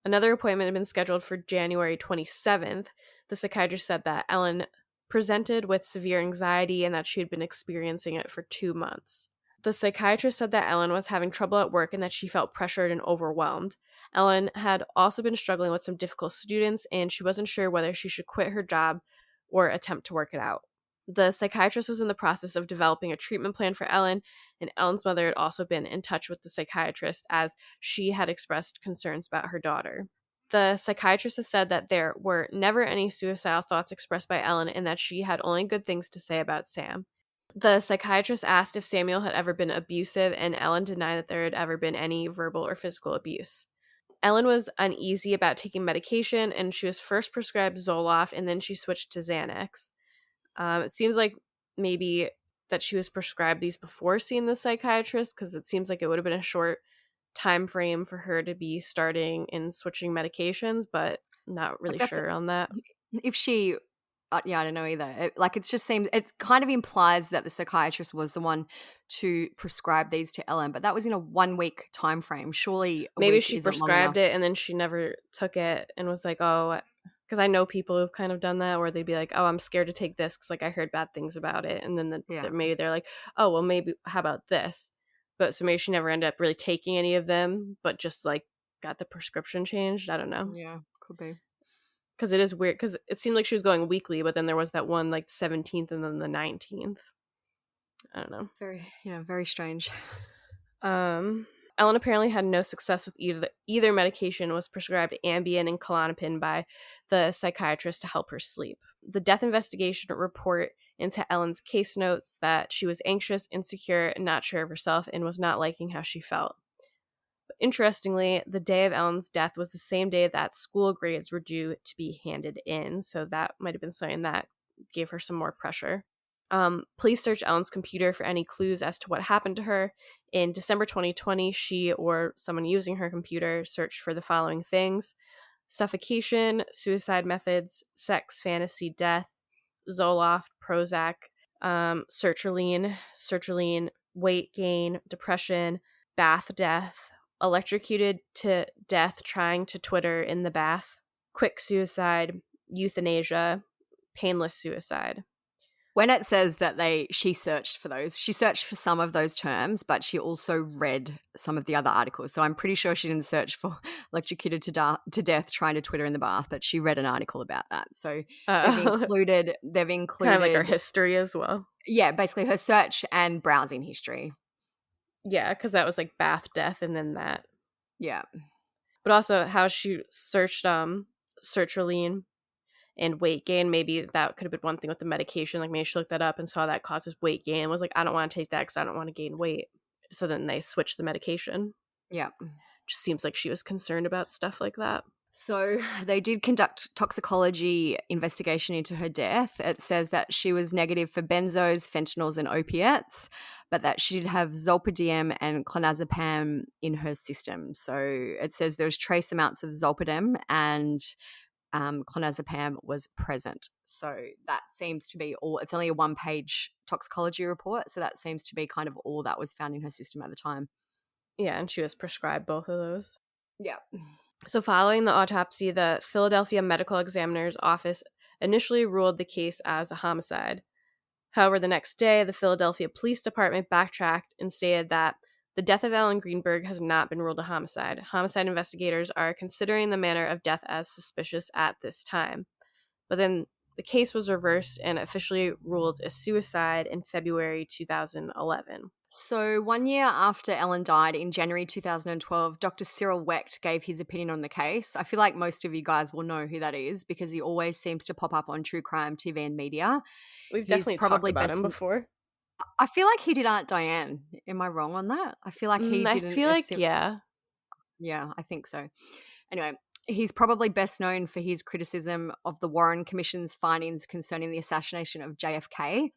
Another appointment had been scheduled for January 27th. The psychiatrist said that Ellen presented with severe anxiety and that she had been experiencing it for 2 months. The psychiatrist said that Ellen was having trouble at work and that she felt pressured and overwhelmed. Ellen had also been struggling with some difficult students, and she wasn't sure whether she should quit her job or attempt to work it out. The psychiatrist was in the process of developing a treatment plan for Ellen, and Ellen's mother had also been in touch with the psychiatrist as she had expressed concerns about her daughter. The psychiatrist has said that there were never any suicidal thoughts expressed by Ellen and that she had only good things to say about Sam. The psychiatrist asked if Samuel had ever been abusive, and Ellen denied that there had ever been any verbal or physical abuse. Ellen was uneasy about taking medication, and she was first prescribed Zoloft, and then she switched to Xanax. It seems like maybe that she was prescribed these before seeing the psychiatrist, because it seems like it would have been a short time frame for her to be starting and switching medications, but not really sure on that. If she, I don't know either. It just seems, it kind of implies that the psychiatrist was the one to prescribe these to Ellen, but that was in a 1 week time frame. Surely maybe she prescribed it and then she never took it and was like, oh, Because I know people who've kind of done that where they'd be like, oh, I'm scared to take this because like I heard bad things about it. And then maybe they're like, oh, well, maybe how about this? But so maybe she never ended up really taking any of them, but just like got the prescription changed. I don't know. Yeah, could be. Because it is weird because it seemed like she was going weekly, but then there was that one like 17th and then the 19th. I don't know. Very strange. Ellen apparently had no success with either medication, was prescribed Ambien and Klonopin by the psychiatrist to help her sleep. The death investigation report into Ellen's case notes that she was anxious, insecure, and not sure of herself and was not liking how she felt. But interestingly, the day of Ellen's death was the same day that school grades were due to be handed in, so that might have been something that gave her some more pressure. Police searched Ellen's computer for any clues as to what happened to her. In December 2020, she or someone using her computer searched for the following things: suffocation, suicide methods, sex, fantasy, death, Zoloft, Prozac, sertraline, weight gain, depression, bath death, electrocuted to death trying to Twitter in the bath, quick suicide, euthanasia, painless suicide. When it says that she searched for those, she searched for some of those terms, but she also read some of the other articles. So I'm pretty sure she didn't search for electrocuted to death trying to Twitter in the bath, but she read an article about that. So they've included kind of like her history as well. Yeah, basically her search and browsing history. Yeah, because that was like bath death and then that. Yeah. But also how she searched sertraline and weight gain. Maybe that could have been one thing with the medication. Like maybe she looked that up and saw that causes weight gain and was like, I don't want to take that because I don't want to gain weight. So then they switched the medication. Yeah. Just seems like she was concerned about stuff like that. So they did conduct toxicology investigation into her death. It says that she was negative for benzos, fentanyls, and opiates, but that she did have zolpidem and clonazepam in her system. So it says there's trace amounts of zolpidem and clonazepam was present. So that seems to be all. It's only a one-page toxicology report, so that seems to be kind of all that was found in her system at the time. Yeah, and she was prescribed both of those. Yeah. So following the autopsy, the Philadelphia Medical Examiner's Office initially ruled the case as a homicide. However, the next day, the Philadelphia Police Department backtracked and stated that the death of Ellen Greenberg has not been ruled a homicide. Homicide investigators are considering the manner of death as suspicious at this time. But then the case was reversed and officially ruled a suicide in February 2011. So 1 year after Ellen died in January 2012, Dr. Cyril Wecht gave his opinion on the case. I feel like most of you guys will know who that is because he always seems to pop up on true crime TV and media. We've definitely talked about him before. I feel like he did Aunt Diane. Am I wrong on that? I feel like he didn't. I feel like, yeah. Yeah, I think so. Anyway, he's probably best known for his criticism of the Warren Commission's findings concerning the assassination of JFK.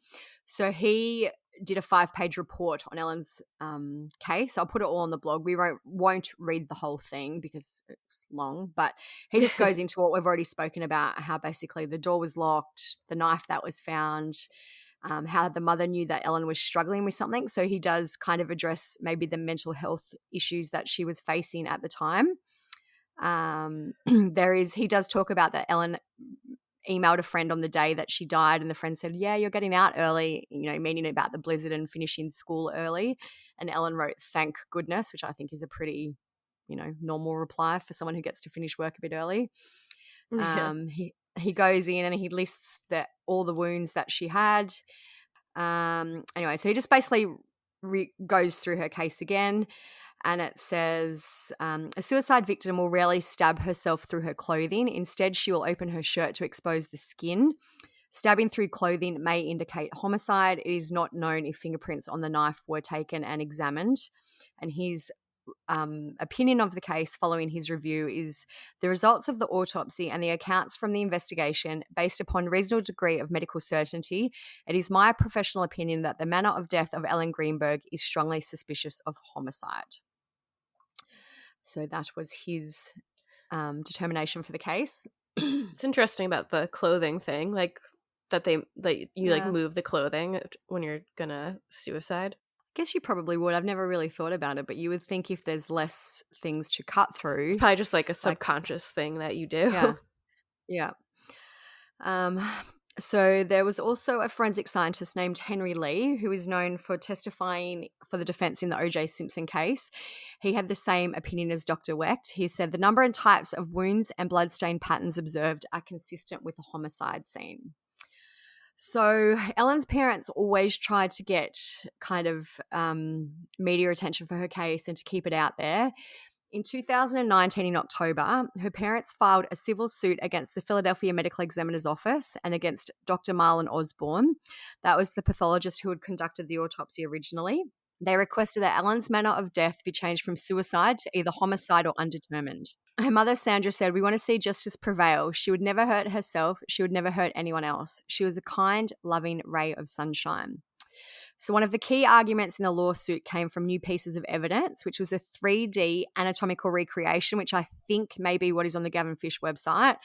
So he did a 5-page report on Ellen's case. I'll put it all on the blog. We won't read the whole thing because it's long, but he just goes into what we've already spoken about, how basically the door was locked, the knife that was found, how the mother knew that Ellen was struggling with something. So he does kind of address maybe the mental health issues that she was facing at the time. He does talk about that Ellen emailed a friend on the day that she died, and the friend said, yeah, you're getting out early, meaning about the blizzard and finishing school early. And Ellen wrote, thank goodness, which I think is a pretty, normal reply for someone who gets to finish work a bit early. Yeah. He goes in and he lists all the wounds that she had. Anyway, so he just basically goes through her case again. And it says, a suicide victim will rarely stab herself through her clothing. Instead, she will open her shirt to expose the skin. Stabbing through clothing may indicate homicide. It is not known if fingerprints on the knife were taken and examined. And his opinion of the case following his review is the results of the autopsy and the accounts from the investigation based upon reasonable degree of medical certainty. It is my professional opinion that the manner of death of Ellen Greenberg is strongly suspicious of homicide. So that was his determination for the case. It's interesting about the clothing thing, like that like move the clothing when you're gonna suicide. I guess you probably would. I've never really thought about it, but you would think if there's less things to cut through. It's probably just like a subconscious thing that you do. Yeah. So there was also a forensic scientist named Henry Lee, who is known for testifying for the defense in the O.J. Simpson case. He had the same opinion as Dr. Wecht. He said the number and types of wounds and bloodstain patterns observed are consistent with a homicide scene. So Ellen's parents always tried to get kind of media attention for her case and to keep it out there. In 2019, in October, her parents filed a civil suit against the Philadelphia Medical Examiner's Office and against Dr. Marlon Osborne. That was the pathologist who had conducted the autopsy originally. They requested that Ellen's manner of death be changed from suicide to either homicide or undetermined. Her mother, Sandra, said, "We want to see justice prevail. She would never hurt herself. She would never hurt anyone else. She was a kind, loving ray of sunshine." So one of the key arguments in the lawsuit came from new pieces of evidence, which was a 3D anatomical recreation, which I think may be what is on the Gavin Fish website,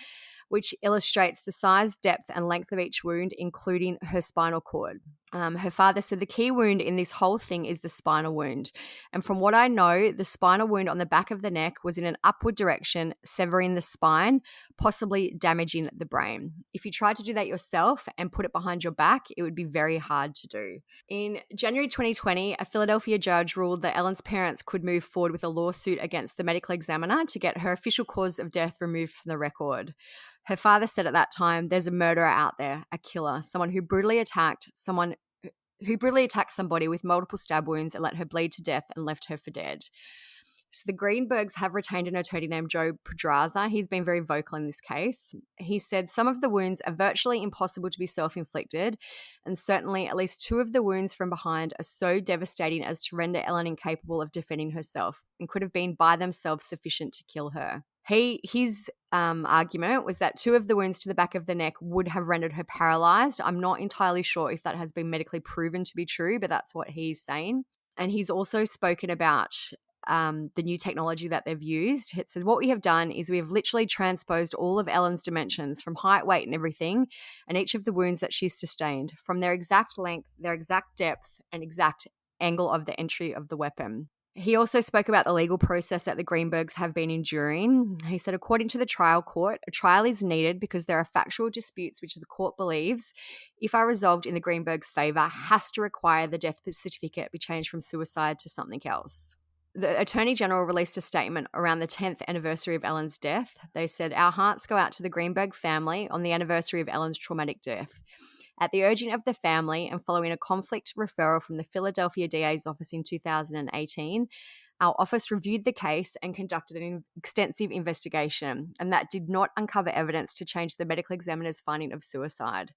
which illustrates the size, depth, and length of each wound, including her spinal cord. Her father said the key wound in this whole thing is the spinal wound. And from what I know, the spinal wound on the back of the neck was in an upward direction, severing the spine, possibly damaging the brain. If you tried to do that yourself and put it behind your back, it would be very hard to do. In January 2020, a Philadelphia judge ruled that Ellen's parents could move forward with a lawsuit against the medical examiner to get her official cause of death removed from the record. Her father said at that time, "There's a murderer out there, a killer, someone who brutally attacked somebody with multiple stab wounds and let her bleed to death and left her for dead." So the Greenbergs have retained an attorney named Joe Pedraza. He's been very vocal in this case. He said some of the wounds are virtually impossible to be self-inflicted, and certainly at least 2 of the wounds from behind are so devastating as to render Ellen incapable of defending herself and could have been by themselves sufficient to kill her. His argument was that 2 of the wounds to the back of the neck would have rendered her paralyzed. I'm not entirely sure if that has been medically proven to be true, but that's what he's saying. And he's also spoken about the new technology that they've used. It says, "What we have done is we have literally transposed all of Ellen's dimensions from height, weight, and everything, and each of the wounds that she's sustained, from their exact length, their exact depth, and exact angle of the entry of the weapon." He also spoke about the legal process that the Greenbergs have been enduring. He said, "According to the trial court, a trial is needed because there are factual disputes which the court believes, if are resolved in the Greenbergs' favour, has to require the death certificate be changed from suicide to something else." The Attorney General released a statement around the 10th anniversary of Ellen's death. They said, "Our hearts go out to the Greenberg family on the anniversary of Ellen's traumatic death. At the urging of the family and following a conflict referral from the Philadelphia DA's office in 2018, our office reviewed the case and conducted an extensive investigation, and that did not uncover evidence to change the medical examiner's finding of suicide.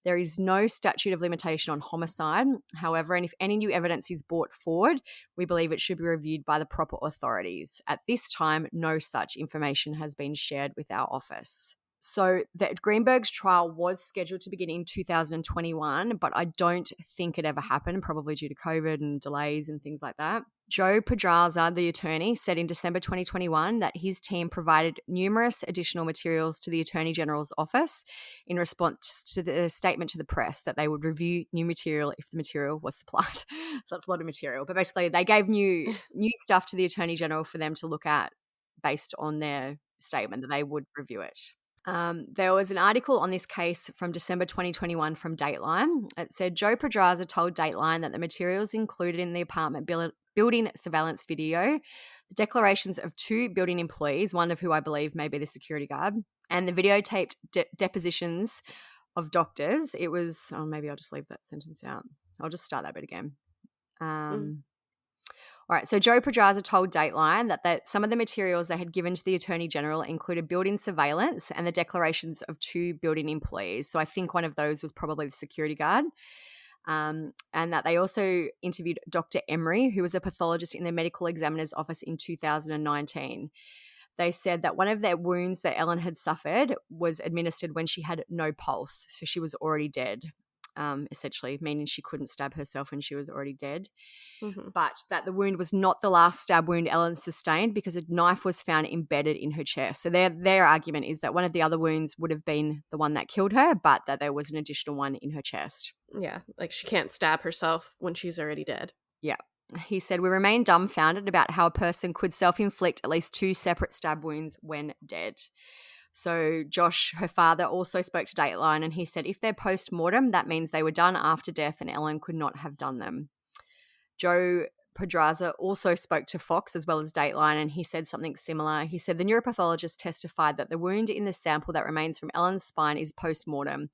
There is no statute of limitation on homicide. However, and if any new evidence is brought forward, we believe it should be reviewed by the proper authorities. At this time, no such information has been shared with our office." So the Greenberg's trial was scheduled to begin in 2021, but I don't think it ever happened, probably due to COVID and delays and things like that. Joe Pedraza, the attorney, said in December 2021 that his team provided numerous additional materials to the Attorney General's office in response to the statement to the press that they would review new material if the material was supplied. So that's a lot of material. But basically, they gave new stuff to the Attorney General for them to look at based on their statement that they would review it. There was an article on this case from December 2021 from Dateline. It said, "Joe Pedraza told Dateline that the materials included in the apartment building surveillance video, the declarations of 2 building employees, one of who I believe may be the security guard, and the videotaped depositions of doctors." It was, maybe I'll just leave that sentence out. I'll just start that bit again. All right, so Joe Pedraza told Dateline that some of the materials they had given to the Attorney General included building surveillance and the declarations of 2 building employees. So I think one of those was probably the security guard. And that they also interviewed Dr. Emery, who was a pathologist in the medical examiner's office in 2019. They said that one of their wounds that Ellen had suffered was administered when she had no pulse, so she was already dead. Essentially, meaning she couldn't stab herself and she was already dead. Mm-hmm. But that the wound was not the last stab wound Ellen sustained because a knife was found embedded in her chest. So their argument is that one of the other wounds would have been the one that killed her, but that there was an additional one in her chest. Yeah, like she can't stab herself when she's already dead. Yeah. He said, "We remain dumbfounded about how a person could self-inflict at least 2 separate stab wounds when dead." So Josh, her father, also spoke to Dateline, and he said if they're post-mortem, that means they were done after death and Ellen could not have done them. Joe Pedraza also spoke to Fox as well as Dateline, and he said something similar. He said the neuropathologist testified that the wound in the sample that remains from Ellen's spine is post-mortem,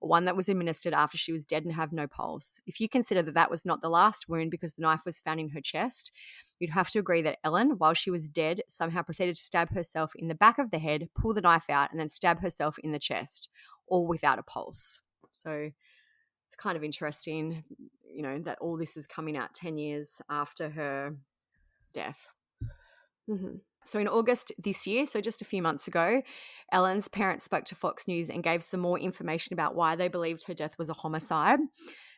or one that was administered after she was dead and have no pulse. If you consider that that was not the last wound because the knife was found in her chest, you'd have to agree that Ellen, while she was dead, somehow proceeded to stab herself in the back of the head, pull the knife out, and then stab herself in the chest, all without a pulse. So it's kind of interesting, that all this is coming out 10 years after her death. Mm-hmm. So in August this year, so just a few months ago, Ellen's parents spoke to Fox News and gave some more information about why they believed her death was a homicide.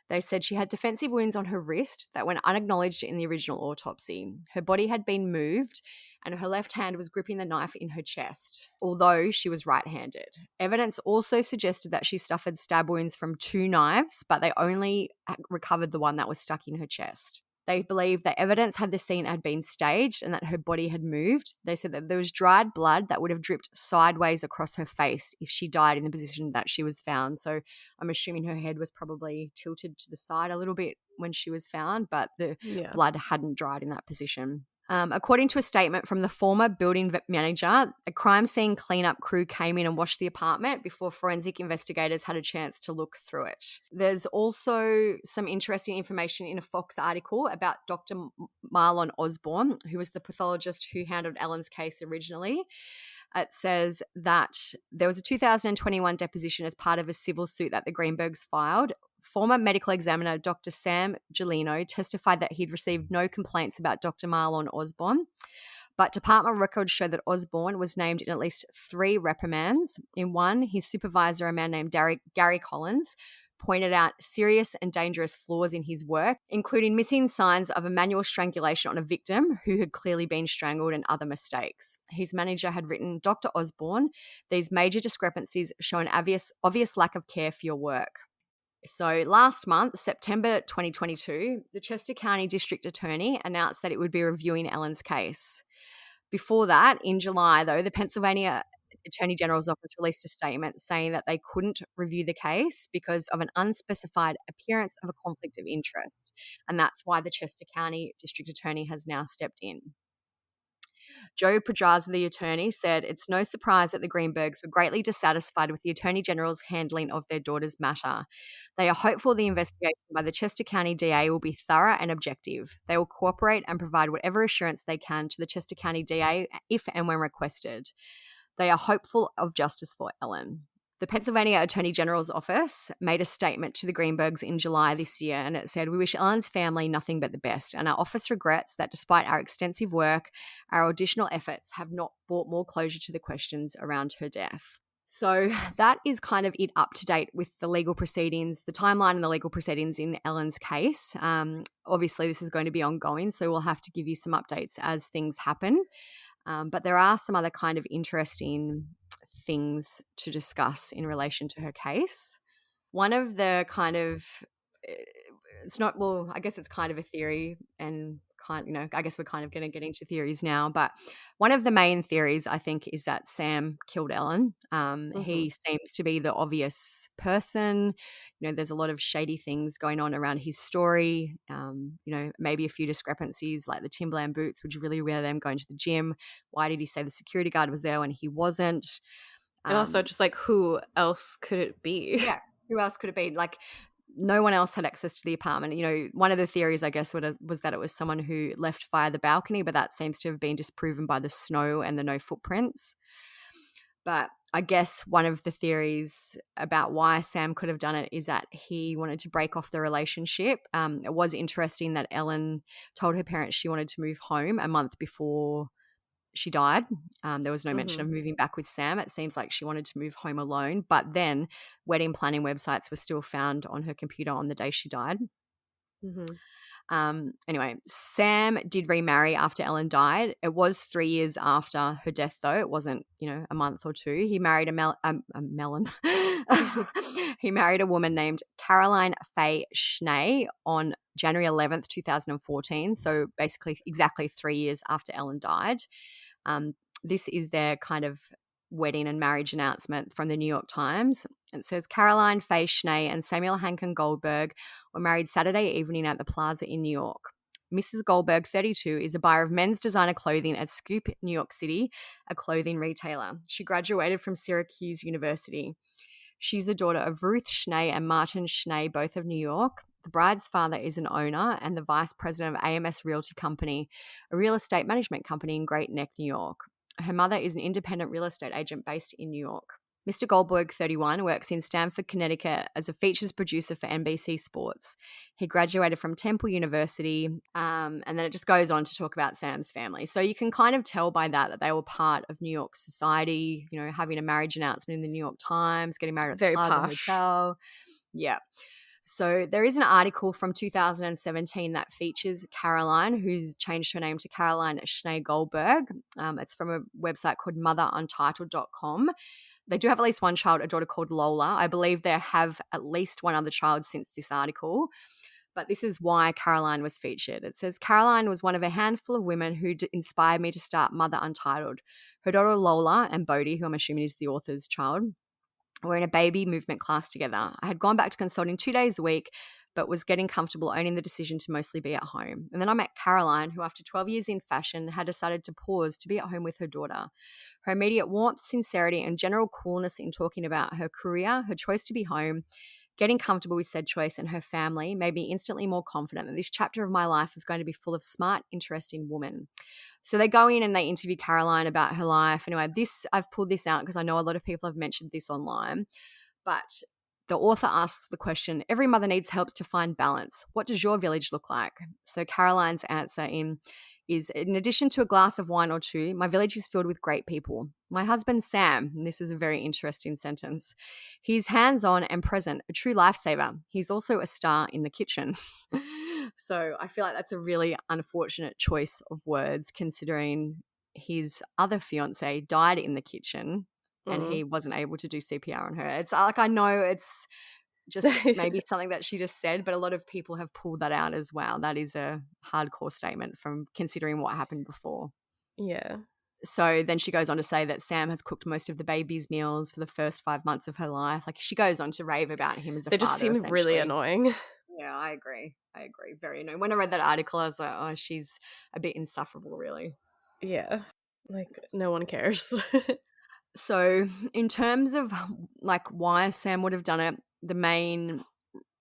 They said she had defensive wounds on her wrist that went unacknowledged in the original autopsy. Her body had been moved and her left hand was gripping the knife in her chest, although she was right-handed. Evidence also suggested that she suffered stab wounds from 2 knives, but they only recovered the one that was stuck in her chest. They believe that evidence had the scene had been staged and that her body had moved. They said that there was dried blood that would have dripped sideways across her face if she died in the position that she was found. So I'm assuming her head was probably tilted to the side a little bit when she was found, but the blood hadn't dried in that position. According to a statement from the former building manager, a crime scene cleanup crew came in and washed the apartment before forensic investigators had a chance to look through it. There's also some interesting information in a Fox article about Dr. Marlon Osborne, who was the pathologist who handled Ellen's case originally. It says that there was a 2021 deposition as part of a civil suit that the Greenbergs filed. Former medical examiner Dr. Sam Gelino testified that he'd received no complaints about Dr. Marlon Osborne, but department records show that Osborne was named in at least 3 reprimands. In one, his supervisor, a man named Gary Collins, pointed out serious and dangerous flaws in his work, including missing signs of a manual strangulation on a victim who had clearly been strangled and other mistakes. His manager had written, Dr. Osborne, these major discrepancies show an obvious lack of care for your work. So last month, September 2022, the Chester County District Attorney announced that it would be reviewing Ellen's case. Before that, in July, though, the Pennsylvania Attorney General's office released a statement saying that they couldn't review the case because of an unspecified appearance of a conflict of interest. And that's why the Chester County District Attorney has now stepped in. Joe Pedraza, the attorney, said it's no surprise that the Greenbergs were greatly dissatisfied with the Attorney General's handling of their daughter's matter. They are hopeful the investigation by the Chester County DA will be thorough and objective. They will cooperate and provide whatever assurance they can to the Chester County DA if and when requested. They are hopeful of justice for Ellen. The Pennsylvania Attorney General's office made a statement to the Greenbergs in July this year, and it said, "We wish Ellen's family nothing but the best, and our office regrets that despite our extensive work, our additional efforts have not brought more closure to the questions around her death." So that is kind of it up to date with the legal proceedings, the timeline and the legal proceedings in Ellen's case. Obviously, this is going to be ongoing, so we'll have to give you some updates as things happen. But there are some other kind of interesting things to discuss in relation to her case. One of the kind of, I guess it's kind of a theory and I guess we're kind of going to get into theories now, but one of the main theories I think is that Sam killed Ellen. He seems to be the obvious person. There's a lot of shady things going on around his story. Maybe a few discrepancies like the Timberland boots. Would you really wear them going to the gym? Why did he say the security guard was there when he wasn't? And also just like who else could it be? Yeah, who else could it be? Like no one else had access to the apartment. One of the theories, I guess, was that it was someone who left via the balcony, but that seems to have been disproven by the snow and the no footprints. But I guess one of the theories about why Sam could have done it is that he wanted to break off the relationship. It was interesting that Ellen told her parents she wanted to move home a month before she died. There was no mention of moving back with Sam. It seems like she wanted to move home alone, but then wedding planning websites were still found on her computer on the day she died. Anyway, Sam did remarry after Ellen died. It was 3 years after her death, though. It wasn't, a month or two. He married He married a woman named Caroline Faye Schnee on January 11th, 2014. So basically exactly 3 years after Ellen died. This is their kind of wedding and marriage announcement from the New York Times. It says Caroline Faye Schnee and Samuel Hankin Goldberg were married Saturday evening at the Plaza in New York. Mrs. Goldberg, 32, is a buyer of men's designer clothing at Scoop, New York City, a clothing retailer. She graduated from Syracuse University. She's the daughter of Ruth Schnee and Martin Schnee, both of New York. The bride's father is an owner and the vice president of AMS Realty Company, a real estate management company in Great Neck, New York. Her mother is an independent real estate agent based in New York. Mr. Goldberg, 31, works in Stamford, Connecticut as a features producer for NBC Sports. He graduated from Temple University, and then it just goes on to talk about Sam's family. So you can kind of tell by that they were part of New York society, you know, having a marriage announcement in the New York Times, getting married at the Plaza Hotel. Yeah. So there is an article from 2017 that features Caroline, who's changed her name to Caroline Schnee Goldberg. It's from a website called motheruntitled.com. They do have at least one child, a daughter called Lola. I believe they have at least one other child since this article. But this is why Caroline was featured. It says, Caroline was one of a handful of women who inspired me to start Mother Untitled. Her daughter Lola and Bodhi, who I'm assuming is the author's child, were in a baby movement class together. I had gone back to consulting 2 days a week, but was getting comfortable owning the decision to mostly be at home. And then I met Caroline, who after 12 years in fashion had decided to pause to be at home with her daughter. Her immediate warmth, sincerity, and general coolness in talking about her career, her choice to be home, getting comfortable with said choice, and her family made me instantly more confident that this chapter of my life is going to be full of smart, interesting women. So they go in and they interview Caroline about her life. Anyway, I've pulled this out because I know a lot of people have mentioned this online. But the author asks the question, every mother needs help to find balance. What does your village look like? So Caroline's answer is, in addition to a glass of wine or two, my village is filled with great people. My husband, Sam, and this is a very interesting sentence, he's hands-on and present, a true lifesaver. He's also a star in the kitchen. So I feel like that's a really unfortunate choice of words considering his other fiance died in the kitchen and he wasn't able to do CPR on her. It's like, I know it's just maybe something that she just said, but a lot of people have pulled that out as well. That is a hardcore statement from considering what happened before. Yeah. So then she goes on to say that Sam has cooked most of the baby's meals for the first 5 months of her life. Like, she goes on to rave about him as a father. They just seem really annoying. Yeah, I agree. Very annoying. When I read that article, I was like, oh, she's a bit insufferable, really. Yeah. Like, no one cares. So in terms of like why Sam would have done it,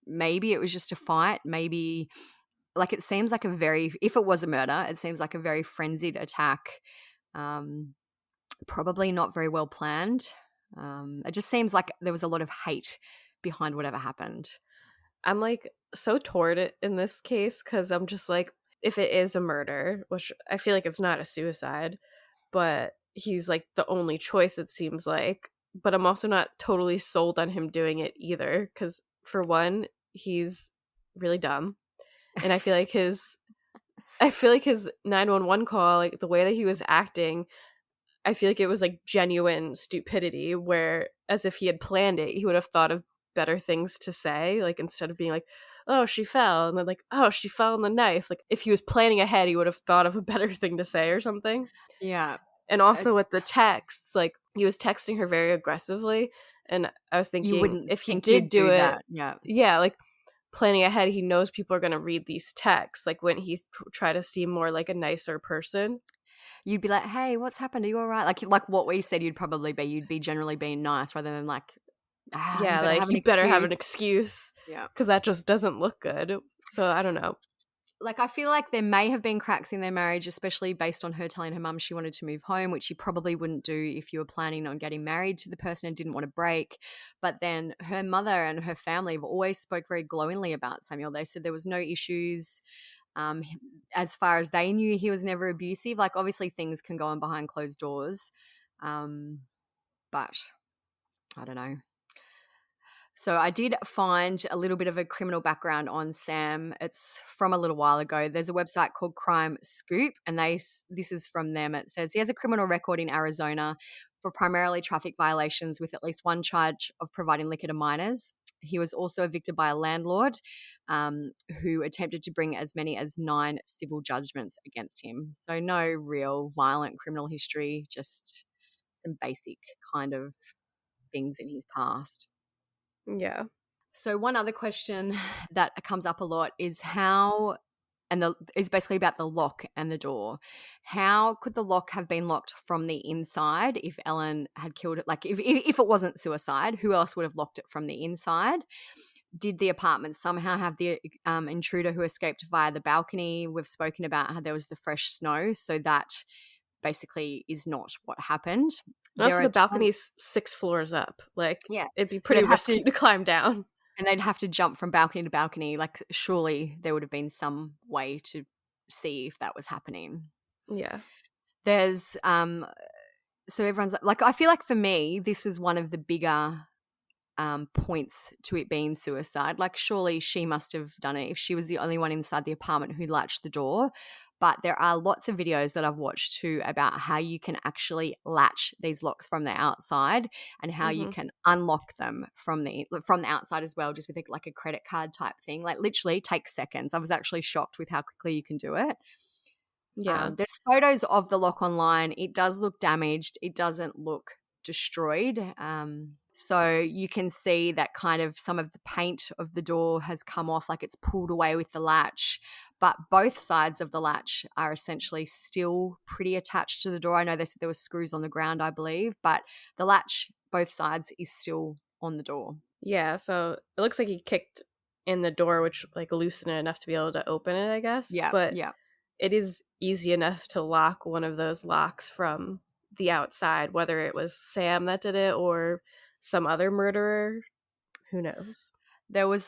maybe it was just a fight. Maybe, like, it seems like if it was a murder, it seems like a very frenzied attack. Probably not very well planned. It just seems like there was a lot of hate behind whatever happened. I'm like so torn in this case because I'm just like, if it is a murder, which I feel like it's not a suicide, but he's like the only choice, it seems like. But I'm also not totally sold on him doing it either because, for one, he's really dumb, and I feel like his 911 call, like the way that he was acting, I feel like it was like genuine stupidity, where as if he had planned it, he would have thought of better things to say, like instead of being like, oh, she fell, and then like, oh, she fell on the knife. Like, if he was planning ahead, he would have thought of a better thing to say or something. Yeah. And also with the texts, like, he was texting her very aggressively, and I was thinking, if he did do it, yeah, like, planning ahead, he knows people are going to read these texts. Like, wouldn't he try to seem more like a nicer person? You'd be like, hey, what's happened? Are you all right? Like what we said you'd be generally being nice rather than like, yeah, like, you better have an excuse. Yeah. Because that just doesn't look good. So I don't know. Like, I feel like there may have been cracks in their marriage, especially based on her telling her mum she wanted to move home, which you probably wouldn't do if you were planning on getting married to the person and didn't want to break. But then her mother and her family have always spoke very glowingly about Samuel. They said there was no issues. As far as they knew, he was never abusive. Like, obviously things can go on behind closed doors. But I don't know. So I did find a little bit of a criminal background on Sam. It's from a little while ago. There's a website called Crime Scoop, and this is from them. It says he has a criminal record in Arizona for primarily traffic violations with at least one charge of providing liquor to minors. He was also evicted by a landlord who attempted to bring as many as 9 civil judgments against him. So no real violent criminal history, just some basic kind of things in his past. Yeah. So one other question that comes up a lot is is basically about the lock and the door. How could the lock have been locked from the inside if Ellen had killed it? Like if it wasn't suicide, who else would have locked it from the inside? Did the apartment somehow have the intruder who escaped via the balcony? We've spoken about how there was the fresh snow, so that basically is not what happened. And also the balcony's 6 floors up. Like, yeah, it'd be pretty risky to climb down. And they'd have to jump from balcony to balcony. Like, surely there would have been some way to see if that was happening. Yeah. There's so everyone's like, I feel like for me, this was one of the bigger points to it being suicide. Like, surely she must have done it if she was the only one inside the apartment who latched the door. But there are lots of videos that I've watched too about how you can actually latch these locks from the outside and how you can unlock them from the outside as well, just with like a credit card type thing. Like, literally takes seconds. I was actually shocked with how quickly you can do it. Yeah. There's photos of the lock online. It does look damaged. It doesn't look destroyed. So you can see that kind of some of the paint of the door has come off, like it's pulled away with the latch, but both sides of the latch are essentially still pretty attached to the door. I know they said there were screws on the ground, I believe, but the latch, both sides, is still on the door. Yeah, so it looks like he kicked in the door, which like loosened it enough to be able to open it, I guess. Yeah, but yeah. It is easy enough to lock one of those locks from the outside, whether it was Sam that did it or some other murderer. Who knows?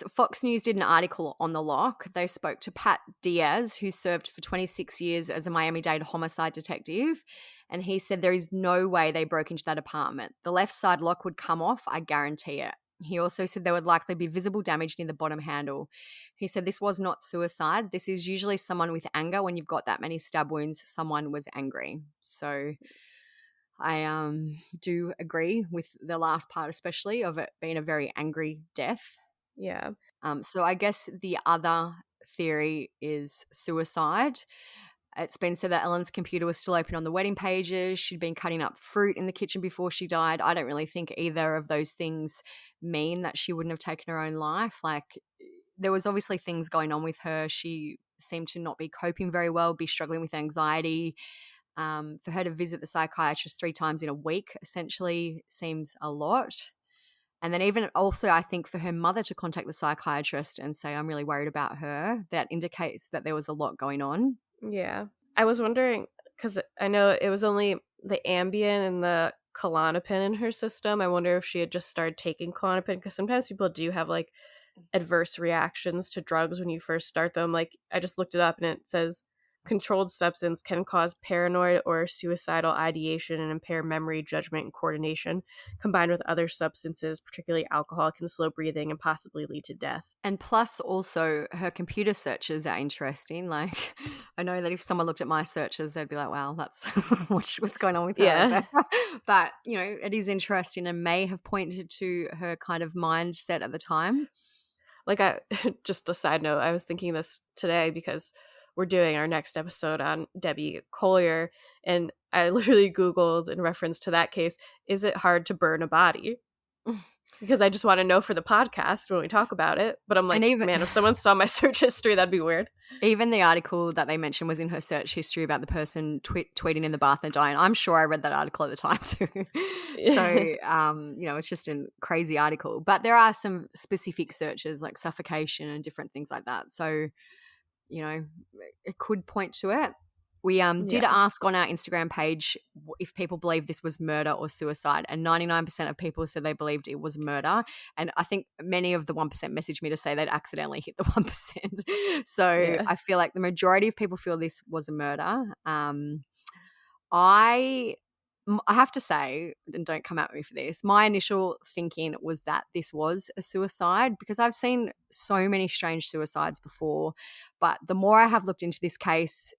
Fox News did an article on the lock. They spoke to Pat Diaz, who served for 26 years as a Miami-Dade homicide detective, and he said there is no way they broke into that apartment. The left side lock would come off, I guarantee it. He also said there would likely be visible damage near the bottom handle. He said this was not suicide. This is usually someone with anger. When you've got that many stab wounds, someone was angry. So I do agree with the last part, especially of it being a very angry death. Yeah. So I guess the other theory is suicide. It's been said that Ellen's computer was still open on the wedding pages. She'd been cutting up fruit in the kitchen before she died. I don't really think either of those things mean that she wouldn't have taken her own life. Like, there was obviously things going on with her. She seemed to not be coping very well, be struggling with anxiety. For her to visit the psychiatrist 3 times in a week essentially seems a lot. And then even also, I think for her mother to contact the psychiatrist and say, I'm really worried about her, that indicates that there was a lot going on. Yeah. I was wondering, because I know it was only the Ambien and the Klonopin in her system. I wonder if she had just started taking Klonopin, because sometimes people do have like adverse reactions to drugs when you first start them. Like, I just looked it up and it says controlled substance can cause paranoid or suicidal ideation and impair memory, judgment, and coordination. Combined with other substances, particularly alcohol, can slow breathing and possibly lead to death. And plus also her computer searches are interesting. Like, I know that if someone looked at my searches, they'd be like, wow, that's what's going on with her. Yeah. But, you know, it is interesting and may have pointed to her kind of mindset at the time. Like, just a side note, I was thinking this today because we're doing our next episode on Debbie Collier, and I literally Googled in reference to that case, is it hard to burn a body? Because I just want to know for the podcast when we talk about it. But I'm like, man, if someone saw my search history, that'd be weird. Even the article that they mentioned was in her search history about the person tweeting in the bath and dying. I'm sure I read that article at the time too. So, you know, it's just a crazy article. But there are some specific searches like suffocation and different things like that. So, you know, it could point to it. We did ask on our Instagram page if people believe this was murder or suicide, and 99% of people said they believed it was murder. And I think many of the 1% messaged me to say they'd accidentally hit the 1%. So I feel like the majority of people feel this was a murder. I have to say, and don't come at me for this, my initial thinking was that this was a suicide because I've seen so many strange suicides before. But the more I have looked into this case,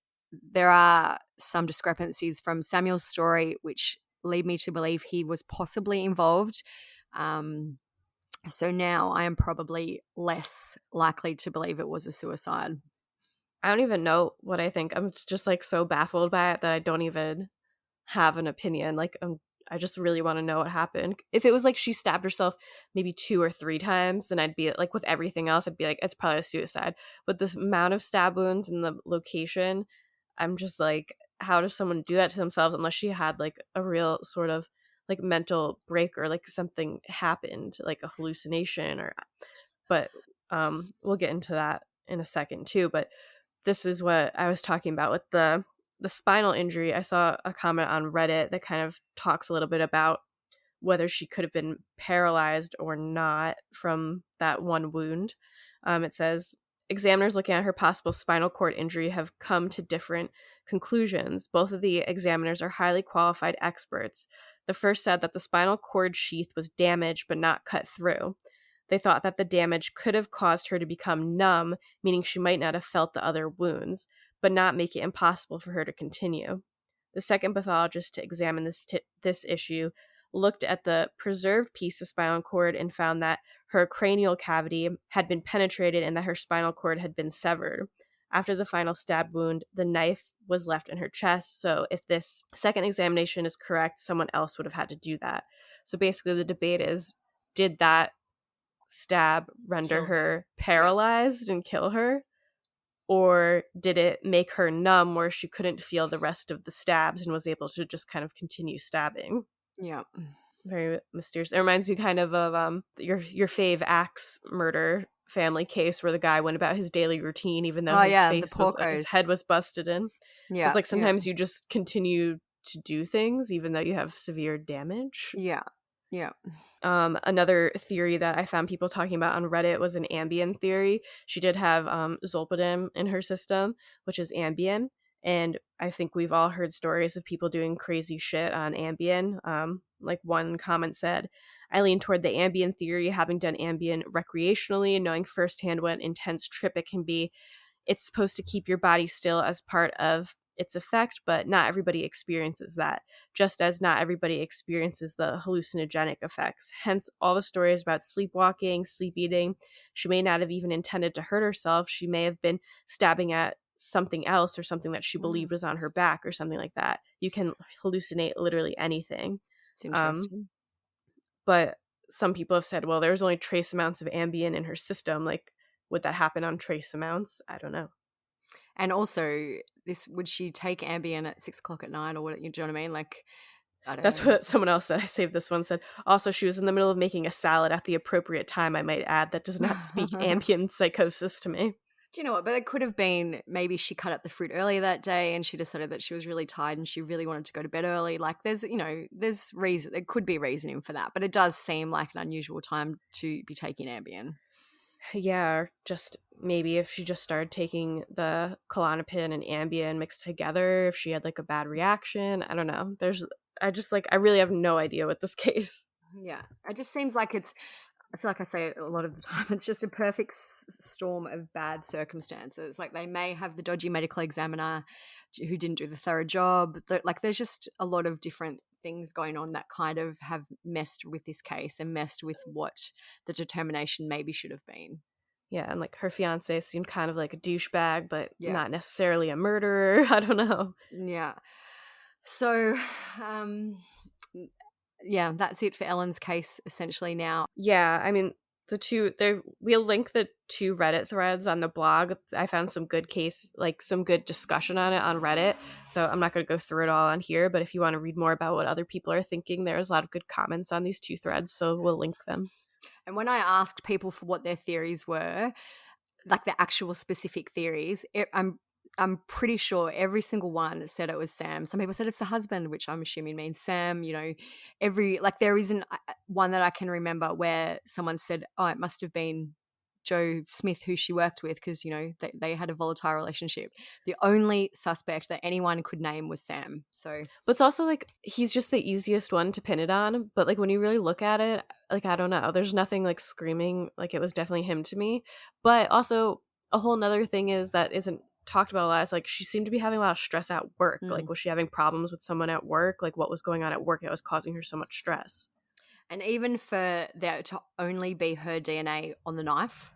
there are some discrepancies from Samuel's story which lead me to believe he was possibly involved. So now I am probably less likely to believe it was a suicide. I don't even know what I think. I'm just like so baffled by it that I don't even have an opinion. Like, I just really want to know what happened. If it was like she stabbed herself maybe 2 or 3 times, then I'd be like, with everything else, I'd be like, it's probably a suicide. But this amount of stab wounds in the location, I'm just like, how does someone do that to themselves unless she had like a real sort of like mental break or like something happened, like a hallucination or, but we'll get into that in a second too. But this is what I was talking about with the spinal injury. I saw a comment on Reddit that kind of talks a little bit about whether she could have been paralyzed or not from that one wound. It says, examiners looking at her possible spinal cord injury have come to different conclusions. Both of the examiners are highly qualified experts. The first said that the spinal cord sheath was damaged but not cut through. They thought that the damage could have caused her to become numb, meaning she might not have felt the other wounds, but not make it impossible for her to continue. The second pathologist to examine this issue looked at the preserved piece of spinal cord and found that her cranial cavity had been penetrated and that her spinal cord had been severed. After the final stab wound, the knife was left in her chest, so if this second examination is correct, someone else would have had to do that. So basically the debate is, did that stab render her paralyzed and kill her? Or did it make her numb where she couldn't feel the rest of the stabs and was able to just kind of continue stabbing? Yeah. Very mysterious. It reminds me kind of your fave axe murder family case where the guy went about his daily routine even though his head was busted in. Yeah. So it's like sometimes you just continue to do things even though you have severe damage. Yeah. Yeah. Another theory that I found people talking about on Reddit was an Ambien theory. She did have zolpidem in her system, which is Ambien. And I think we've all heard stories of people doing crazy shit on Ambien. Like one comment said, I lean toward the Ambien theory, having done Ambien recreationally and knowing firsthand what an intense trip it can be. It's supposed to keep your body still as part of its effect, but not everybody experiences that, just as not everybody experiences the hallucinogenic effects. Hence, all the stories about sleepwalking, sleep eating. She may not have even intended to hurt herself. She may have been stabbing at something else or something that she believed was on her back or something like that. You can hallucinate literally anything. It's interesting. But some people have said, well, there's only trace amounts of Ambien in her system. Like, would that happen on trace amounts? I don't know. And also, would she take Ambien at 6 o'clock at night or what? Do you know what I mean? Like, I don't That's know. what someone else said. I saved this one. Said, also, she was in the middle of making a salad at the appropriate time, I might add. That does not speak Ambien psychosis to me. Do you know what? But it could have been maybe she cut up the fruit earlier that day and she decided that she was really tired and she really wanted to go to bed early. Like there's reason. There could be reasoning for that. But it does seem like an unusual time to be taking Ambien. Yeah, or just maybe if she just started taking the Klonopin and Ambien mixed together, if she had like a bad reaction. I don't know. I really have no idea with this case. Yeah. It just seems like I feel like I say it a lot of the time, it's just a perfect storm of bad circumstances. Like they may have the dodgy medical examiner who didn't do the thorough job. Like there's just a lot of different things going on that kind of have messed with this case and messed with what the determination maybe should have been. Yeah, and like her fiance seemed kind of like a douchebag, but not necessarily a murderer. I don't know. Yeah. So, yeah, that's it for Ellen's case essentially now. Yeah, I mean, we'll link the 2 Reddit threads on the blog. I found some good some good discussion on it on Reddit. So I'm not going to go through it all on here, but if you want to read more about what other people are thinking, there's a lot of good comments on these 2 threads, so we'll link them. And when I asked people for what their theories were, like the actual specific theories, I'm pretty sure every single one said it was Sam. Some people said it's the husband, which I'm assuming means Sam. You know, there isn't one that I can remember where someone said, oh, it must have been Joe Smith who she worked with because, you know, they had a volatile relationship. The only suspect that anyone could name was Sam. So, but it's also like he's just the easiest one to pin it on. But like when you really look at it, like I don't know, there's nothing like screaming like it was definitely him to me. But also a whole nother thing is that isn't talked about a lot is like she seemed to be having a lot of stress at work. Like was she having problems with someone at work? Like what was going on at work that was causing her so much stress? And even for there to only be her DNA on the knife,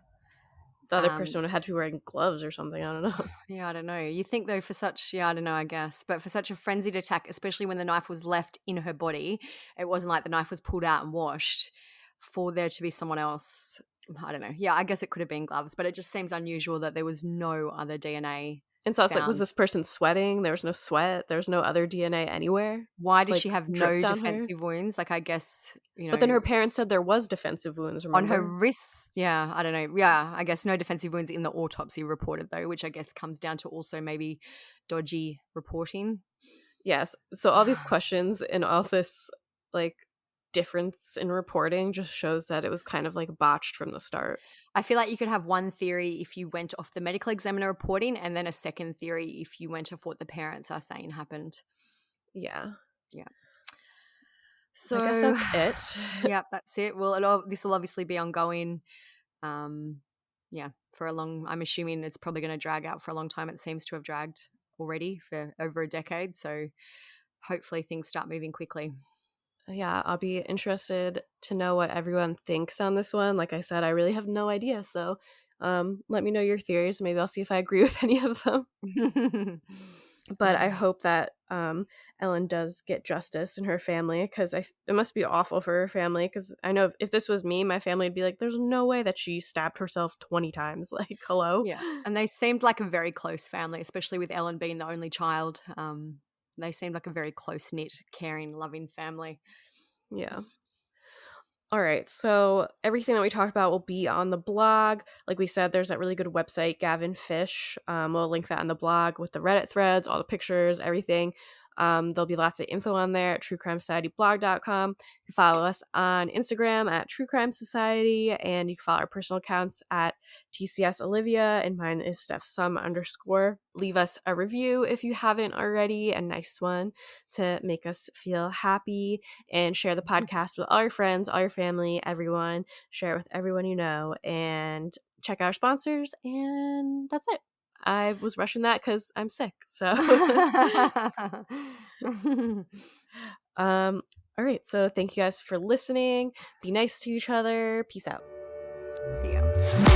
The other person would have had to be wearing gloves or something. I don't know. Yeah, I don't know. You think though I don't know, I guess, but for such a frenzied attack, especially when the knife was left in her body, it wasn't like the knife was pulled out and washed, for there to be someone else. I don't know. Yeah, I guess it could have been gloves, but it just seems unusual that there was no other DNA. And so I was like, was found. this person sweating? There was no sweat. There was no other DNA anywhere. Why did like, she have no dripped on her? defensive wounds? Like, I guess, But then her parents said there was defensive wounds, remember? on her wrist. Yeah, I don't know. Yeah, I guess no defensive wounds in the autopsy reported though, which I guess comes down to also maybe dodgy reporting. Yes. So all these questions and all this like difference in reporting just shows that it was kind of like botched from the start. I feel like you could have one theory if you went off the medical examiner reporting, and then a second theory if you went off what the parents are saying happened. Yeah. Yeah. So I guess that's it. Yeah, that's it. Well, this will obviously be ongoing. Yeah, for a long. I'm assuming it's probably going to drag out for a long time. It seems to have dragged already for over a decade. So hopefully things start moving quickly. Yeah, I'll be interested to know what everyone thinks on this one. Like I said, I really have no idea. So let me know your theories. Maybe I'll see if I agree with any of them. But I hope that Ellen does get justice in her family, because it must be awful for her family, because I know if this was me, my family would be like, there's no way that she stabbed herself 20 times. Like, hello? Yeah, and they seemed like a very close family, especially with Ellen being the only child. They seemed like a very close-knit, caring, loving family. Yeah. All right, so everything that we talked about will be on the blog. Like we said, there's that really good website, Gavin Fish. We'll link that on the blog with the Reddit threads, all the pictures, everything. There'll be lots of info on there at truecrimesocietyblog.com. You can follow us on Instagram at True Crime Society, and you can follow our personal accounts at TCS Olivia, and mine is StephSum_. Leave us a review if you haven't already, a nice one to make us feel happy, and share the podcast with all your friends, all your family, everyone. Share it with everyone you know, and check out our sponsors, and that's it. I was rushing that because I'm sick. So, all right. So thank you guys for listening. Be nice to each other. Peace out. See ya.